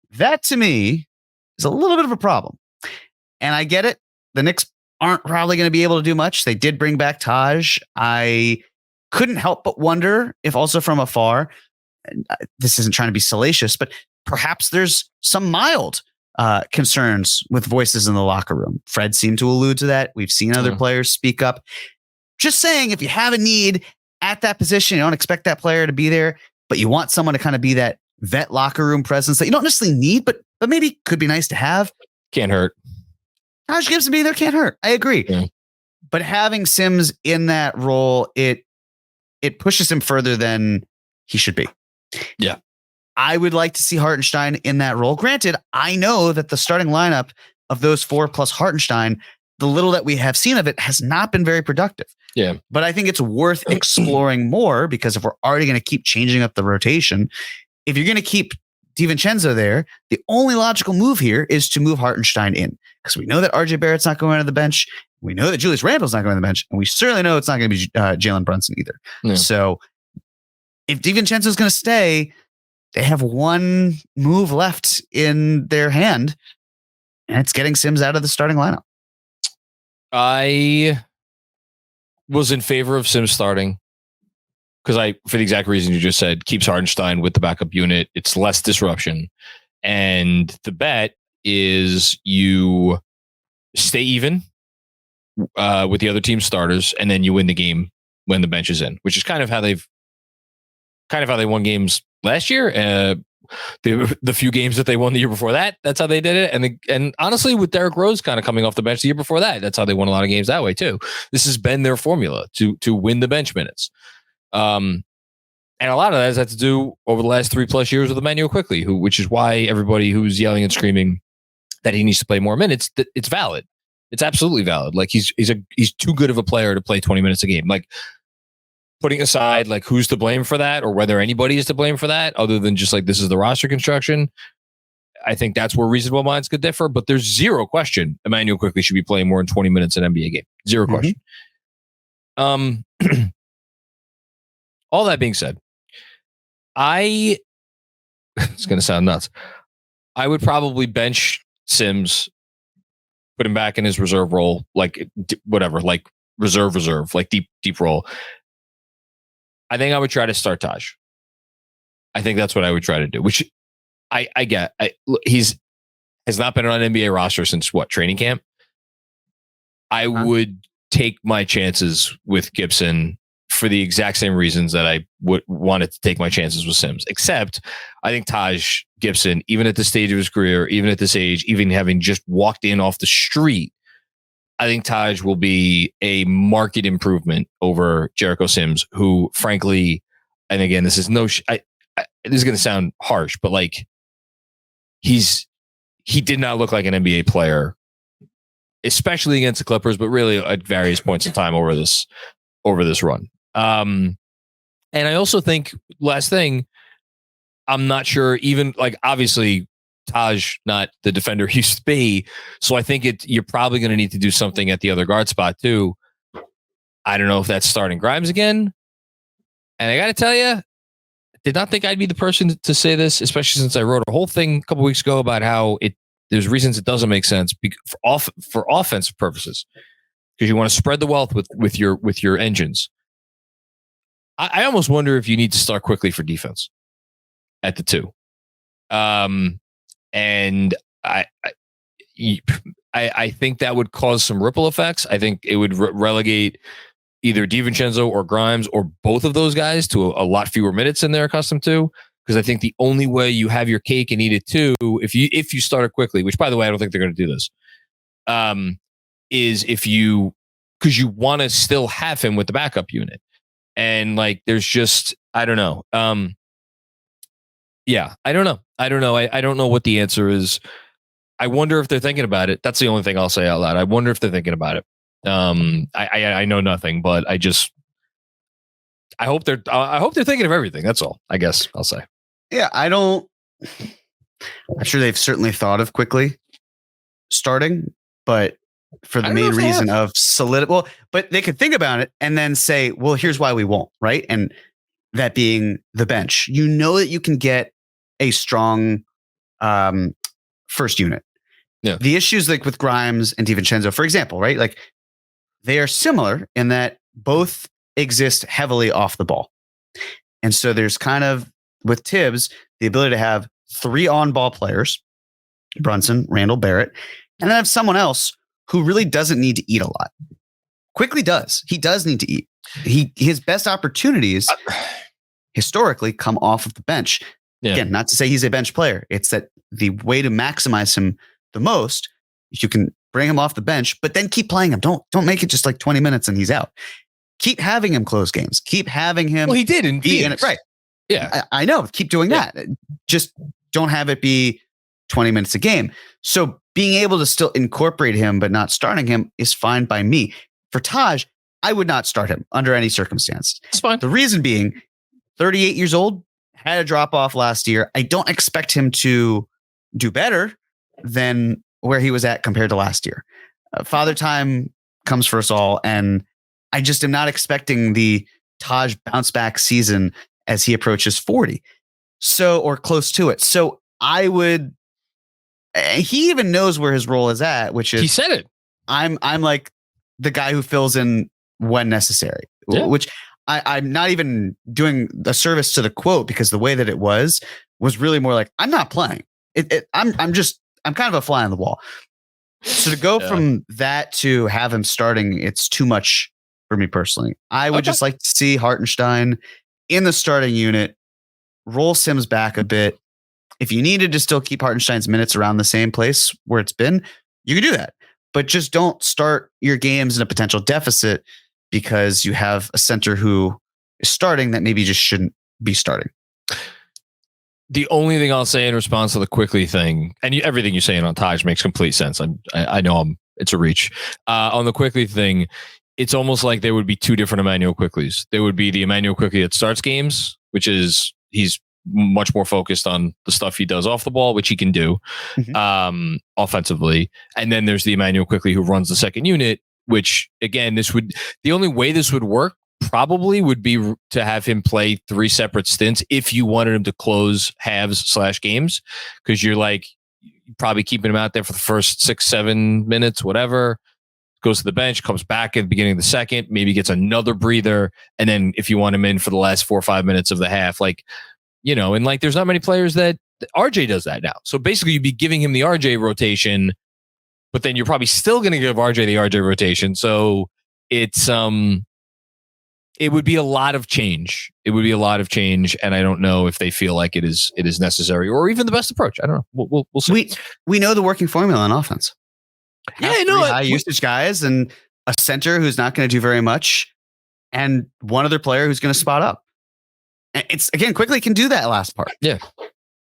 That to me is a little bit of a problem. And I get it. The Knicks aren't probably going to be able to do much. They did bring back Taj. I couldn't help but wonder if also from afar, this isn't trying to be salacious, but perhaps there's some mild concerns with voices in the locker room. Fred seemed to allude to that. We've seen other players speak up. Just saying, if you have a need at that position, you don't expect that player to be there, but you want someone to kind of be that vet locker room presence that you don't necessarily need, but maybe could be nice to have. Can't hurt. Taj Gibson being there can't hurt. I agree. Yeah. But having Sims in that role, it pushes him further than he should be. Yeah. I would like to see Hartenstein in that role. Granted, I know that the starting lineup of those 4 plus Hartenstein, the little that we have seen of it has not been very productive. Yeah. But I think it's worth exploring more, because if we're already going to keep changing up the rotation, if you're going to keep DiVincenzo there, the only logical move here is to move Hartenstein in, because we know that RJ Barrett's not going to the bench. We know that Julius Randle's not going to the bench, and we certainly know it's not going to be Jalen Brunson either. Yeah. So if DiVincenzo's going to stay, they have one move left in their hand, and it's getting Sims out of the starting lineup. I was in favor of Sims starting because for the exact reason you just said, keeps Hartenstein with the backup unit. It's less disruption. And the bet is you stay even with the other team's starters, and then you win the game when the bench is in, which is kind of how they won games last year. The few games that they won the year before that, that's how they did it. And honestly, with Derrick Rose kind of coming off the bench the year before that, that's how they won a lot of games that way too. This has been their formula to win the bench minutes. And a lot of that has had to do over the last 3+ years with Emmanuel Quickley, which is why everybody who's yelling and screaming that he needs to play more minutes, it's valid. It's absolutely valid. Like he's too good of a player to play 20 minutes a game. Like, putting aside like who's to blame for that or whether anybody is to blame for that, other than just like this is the roster construction, I think that's where reasonable minds could differ. But there's zero question Emmanuel Quickley should be playing more than 20 minutes in an NBA game. Zero question. All that being said, it's going to sound nuts. I would probably bench Sims, put him back in his reserve role, like whatever, like reserve, like deep role. I think I would try to start Taj. I think that's what I would try to do, which I get. He's has not been on an NBA roster since training camp. I would take my chances with Gibson for the exact same reasons that I would wanted to take my chances with Sims, except I think Taj Gibson, even at this stage of his career, even at this age, even having just walked in off the street, I think Taj will be a marked improvement over Jericho Sims, who, frankly, and again, this is this is going to sound harsh, but like he did not look like an NBA player, especially against the Clippers, but really at various points in time over this run. And I also think, last thing, I'm not sure, even like obviously Taj, not the defender he used to be. So I think you're probably going to need to do something at the other guard spot too. I don't know if that's starting Grimes again. And I got to tell you, I did not think I'd be the person to say this, especially since I wrote a whole thing a couple weeks ago about how there's reasons it doesn't make sense for offensive purposes, because you want to spread the wealth with your engines. I almost wonder if you need to start quickly for defense at the 2. And I think that would cause some ripple effects. I think it would relegate either DiVincenzo or Grimes or both of those guys to a lot fewer minutes than they're accustomed to. Because I think the only way you have your cake and eat it too, if you start it quickly, which by the way, I don't think they're going to do this, is because you want to still have him with the backup unit. And like, there's just, I don't know. Yeah, I don't know. I don't know what the answer is. I wonder if they're thinking about it. That's the only thing I'll say out loud. I wonder if they're thinking about it. I know nothing, but I hope they're thinking of everything. That's all, I guess I'll say. Yeah, I'm sure they've certainly thought of quickly starting, but for the main reason of well, but they could think about it and then say, well, here's why we won't, right? And that being the bench. You know that you can get a strong first unit. Yeah. The issues like with Grimes and DiVincenzo, for example, right? Like they are similar in that both exist heavily off the ball. And so there's kind of, with Tibbs, the ability to have 3 on-ball players, Brunson, Randall, Barrett, and then have someone else who really doesn't need to eat a lot. Quickly does. He does need to eat. His best opportunities historically come off of the bench. Yeah. Again, not to say he's a bench player. It's that the way to maximize him the most, you can bring him off the bench, but then keep playing him. Don't make it just like 20 minutes and he's out. Keep having him close games. Keep having him. Well, he did in it, right. Yeah, I know. Keep doing that. Just don't have it be 20 minutes a game. So being able to still incorporate him, but not starting him is fine by me. For Taj, I would not start him under any circumstance. It's fine. The reason being 38 years old, had a drop off last year. I don't expect him to do better than where he was at compared to last year. Father time comes for us all. And I just am not expecting the Taj bounce back season as he approaches 40. So, or close to it. So I would, he even knows where his role is at, which is, he said it. I'm like the guy who fills in when necessary, which I'm not even doing a service to the quote, because the way that it was really more like, I'm not playing I'm kind of a fly on the wall. So to go from that to have him starting, it's too much for me personally. I would just like to see Hartenstein in the starting unit, roll Sims back a bit. If you needed to still keep Hartenstein's minutes around the same place where it's been, you can do that. But just don't start your games in a potential deficit because you have a center who is starting that maybe just shouldn't be starting. The only thing I'll say in response to the Quickly thing, and everything you're saying on Taj makes complete sense. I know it's a reach. On the Quickly thing, it's almost like there would be 2 different Emmanuel Quicklies. There would be the Emmanuel Quickly that starts games, which is he's much more focused on the stuff he does off the ball, which he can do offensively. And then there's the Emmanuel Quickly who runs the second unit, which again, the only way this would work probably would be to have him play 3 separate stints if you wanted him to close halves/games, because you're like probably keeping him out there for the first 6-7 minutes, whatever. Goes to the bench, comes back at the beginning of the second, maybe gets another breather, and then if you want him in for the last 4 or 5 minutes of the half, like, and like there's not many players that RJ does that now. So basically you'd be giving him the RJ rotation, but then you're probably still going to give RJ the RJ rotation. So it's it would be a lot of change. It would be a lot of change, and I don't know if they feel like it is necessary or even the best approach. I don't know. We'll see. We know the working formula on offense. Yeah, I know. High usage guys and a center who's not going to do very much, and one other player who's going to spot up. And it's again, Quickly can do that last part. Yeah,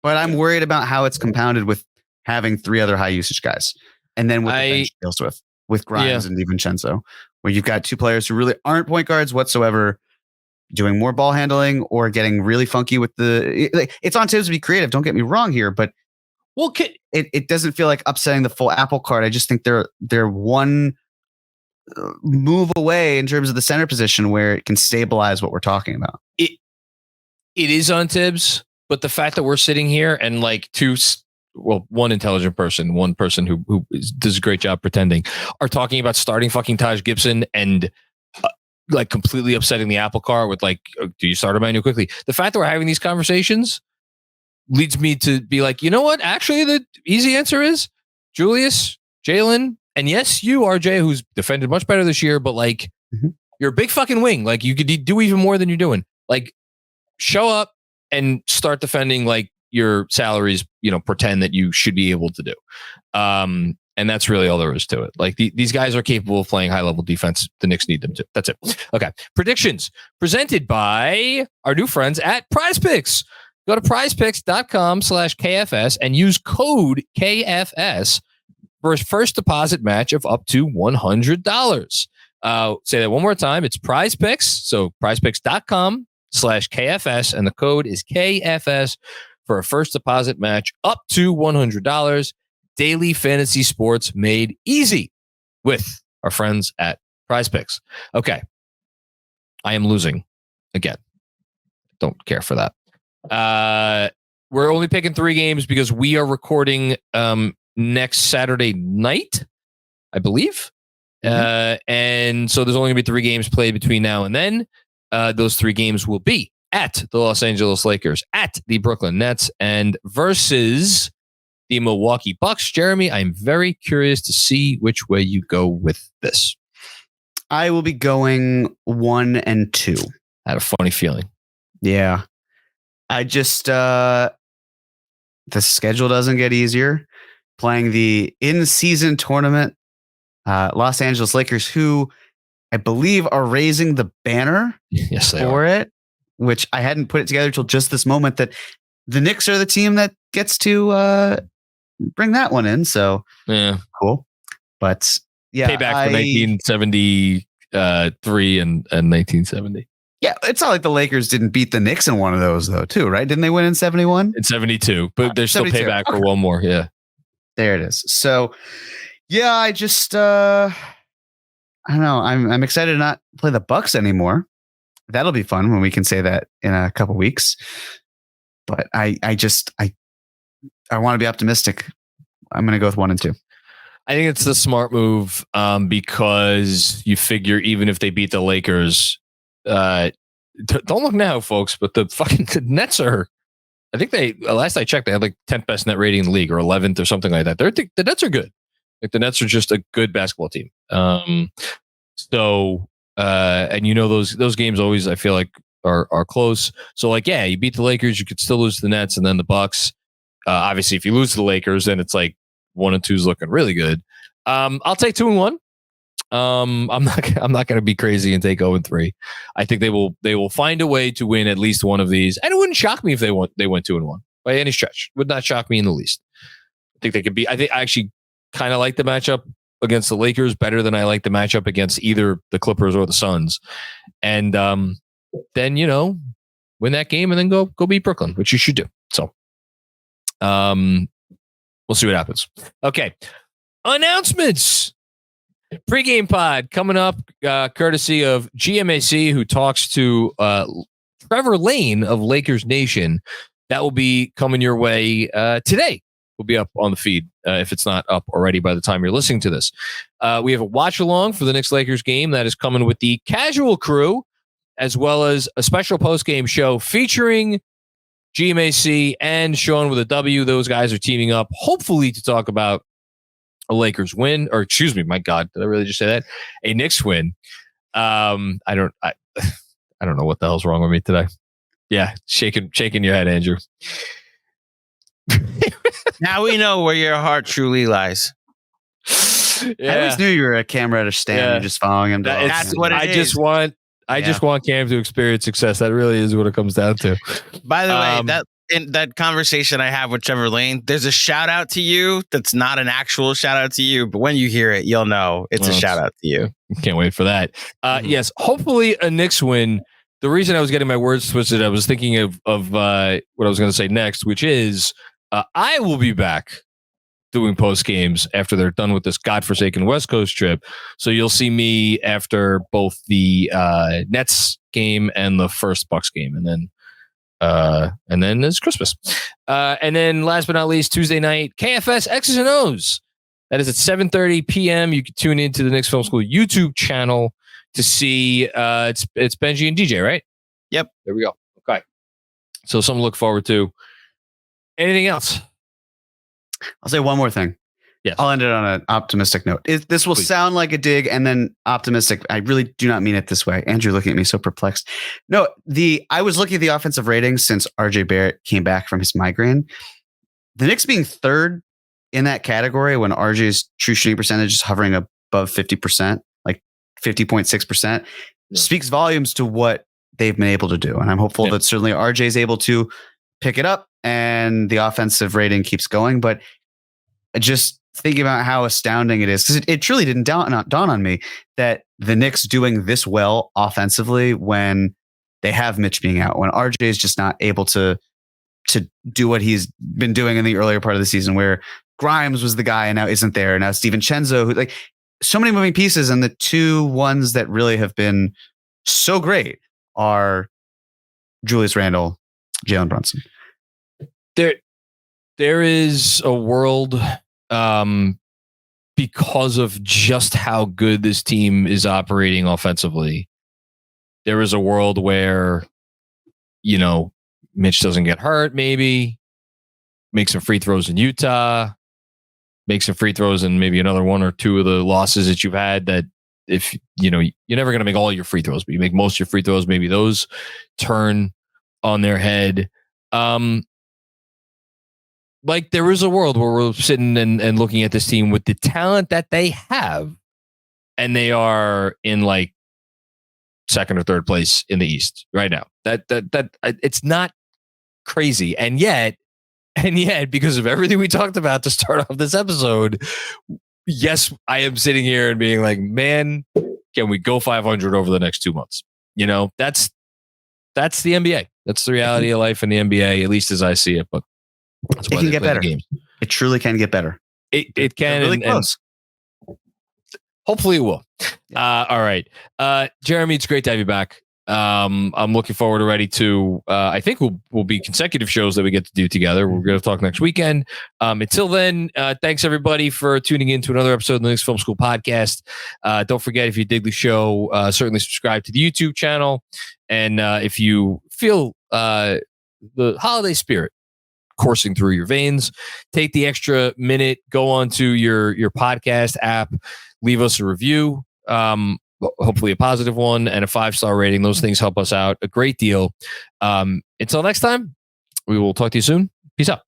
but I'm worried about how it's compounded with having 3 other high usage guys, and then what the bench deals with Grimes and DiVincenzo, where you've got 2 players who really aren't point guards whatsoever, doing more ball handling or getting really funky with it's on Tibbs to be creative. Don't get me wrong here, but it doesn't feel like upsetting the full apple cart. I just think they're one move away in terms of the center position where it can stabilize what we're talking about. It is on Tibbs, but the fact that we're sitting here and like one intelligent person, one person who does a great job pretending, are talking about starting fucking Taj Gibson and like completely upsetting the apple cart with like, do you start Emmanuel Quickly? The fact that we're having these conversations leads me to be like, you know what? Actually, the easy answer is Julius, Jalen, and yes, you, RJ, who's defended much better this year, but like, you're a big fucking wing. Like, you could do even more than you're doing. Like, show up and start defending like your salaries, pretend that you should be able to do. And that's really all there is to it. Like these guys are capable of playing high level defense. The Knicks need them to. That's it. Okay. Predictions presented by our new friends at PrizePicks. Go to prizepicks.com/KFS and use code KFS for a first deposit match of up to $100. Say that one more time. It's PrizePicks. So prizepicks.com/KFS. And the code is KFS for a first deposit match up to $100. Daily fantasy sports made easy with our friends at PrizePicks. Okay. I am losing again. Don't care for that. We're only picking 3 games because we are recording next Saturday night, I believe. And so there's only going to be 3 games played between now and then. Those 3 games will be at the Los Angeles Lakers, at the Brooklyn Nets, and versus the Milwaukee Bucks. Jeremy, I'm very curious to see which way you go with this. I will be going 1 and 2. I had a funny feeling. Yeah. I just, the schedule doesn't get easier. Playing the in-season tournament, Los Angeles Lakers, who I believe are raising the banner for it, which I hadn't put it together till just this moment that the Knicks are the team that gets to bring that one in. So yeah, cool. But yeah, payback for 1973 and 1970. Yeah, it's not like the Lakers didn't beat the Knicks in one of those, though, too, right? Didn't they win in 71? In 72, but there's still payback for one more. Yeah. There it is. So, yeah, I just, I don't know. I'm excited to not play the Bucks anymore. That'll be fun when we can say that in a couple weeks. But I want to be optimistic. I'm going to go with 1 and 2. I think it's the smart move because you figure even if they beat the Lakers, don't look now, folks, but the Nets are, I think they, last I checked, they had like 10th best net rating in the league or 11th or something like that. The Nets are good. Like the Nets are just a good basketball team. And those games always, I feel like are close. So like, yeah, you beat the Lakers, you could still lose to the Nets and then the Bucks. Obviously if you lose to the Lakers, then it's like 1 and 2 is looking really good. I'll take 2 and 1. I'm not going to be crazy and take 0 and 3. I think they will find a way to win at least one of these, and it wouldn't shock me if they went 2 and 1 by any stretch. Would not shock me in the least. I think they could be. I actually kind of like the matchup against the Lakers better than I like the matchup against either the Clippers or the Suns, and then win that game and then go beat Brooklyn, which you should do. So, we'll see what happens. Okay, announcements. Pre-game pod coming up, courtesy of GMAC, who talks to Trevor Lane of Lakers Nation. That will be coming your way today. Will be up on the feed if it's not up already by the time you're listening to this. We have a watch-along for the Knicks-Lakers game that is coming with the casual crew, as well as a special post-game show featuring GMAC and Sean with a W. Those guys are teaming up, hopefully, to talk about a Lakers win, or excuse me, my God, did I really just say that? A Knicks win. I don't know what the hell's wrong with me today. Yeah, shaking your head, Andrew. Now we know where your heart truly lies. Yeah. I always knew you were a camera at a stand. Yeah. You're just following him. That's what it is. I just want Cam to experience success. That really is what it comes down to. By the way, in that conversation I have with Trevor Lane, there's a shout out to you that's not an actual shout out to you, but when you hear it, you'll know it's a shout out to you. Can't wait for that. Yes, hopefully a Knicks win. The reason I was getting my words twisted, I was thinking of what I was going to say next, which is I will be back doing post games after they're done with this godforsaken West Coast trip. So you'll see me after both the Nets game and the first Bucks game, and then it's Christmas. And then last but not least, Tuesday night, KFS X's and O's. That is at 7:30 p.m. You can tune into the Knicks Film School YouTube channel to see it's Benji and DJ, right? Yep. There we go. Okay. So something to look forward to. Anything else? I'll say one more thing. Yes. I'll end it on an optimistic note. This will sound like a dig and then optimistic. I really do not mean it this way. Andrew looking at me so perplexed. No, I was looking at the offensive ratings since RJ Barrett came back from his migraine. The Knicks being third in that category when RJ's true shooting percentage is hovering above 50%, like 50.6%, speaks volumes to what they've been able to do. And I'm hopeful that certainly RJ is able to pick it up and the offensive rating keeps going. But just thinking about how astounding it is, because it truly didn't dawn on me that the Knicks doing this well offensively when they have Mitch being out, when RJ is just not able to do what he's been doing in the earlier part of the season, where Grimes was the guy and now isn't there. Now DiVincenzo, who, like, so many moving pieces, and the two ones that really have been so great are Julius Randle, Jalen Brunson. There is a world, because of just how good this team is operating offensively. There is a world where, Mitch doesn't get hurt, maybe make some free throws in Utah, make some free throws in maybe another one or two of the losses that you've had, that if, you're never going to make all your free throws, but you make most of your free throws, maybe those turn on their head. Like, there is a world where we're sitting and looking at this team with the talent that they have, and they are in like second or third place in the East right now. That it's not crazy. And yet, because of everything we talked about to start off this episode, yes, I am sitting here and being like, man, can we go 500 over the next 2 months? That's the NBA. That's the reality of life in the NBA, at least as I see it. But it can get better. It truly can get better. It can. Really close. And hopefully it will. Yeah. All right. Jeremy, it's great to have you back. I'm looking forward already to, I think we'll be consecutive shows that we get to do together. We're going to talk next weekend. Until then, thanks everybody for tuning in to another episode of the Knicks Film School Podcast. Don't forget, if you dig the show, certainly subscribe to the YouTube channel. And if you feel the holiday spirit coursing through your veins, take the extra minute, go onto your podcast app, leave us a review. Hopefully a positive one and a 5-star rating. Those things help us out a great deal. Until next time, we will talk to you soon. Peace out.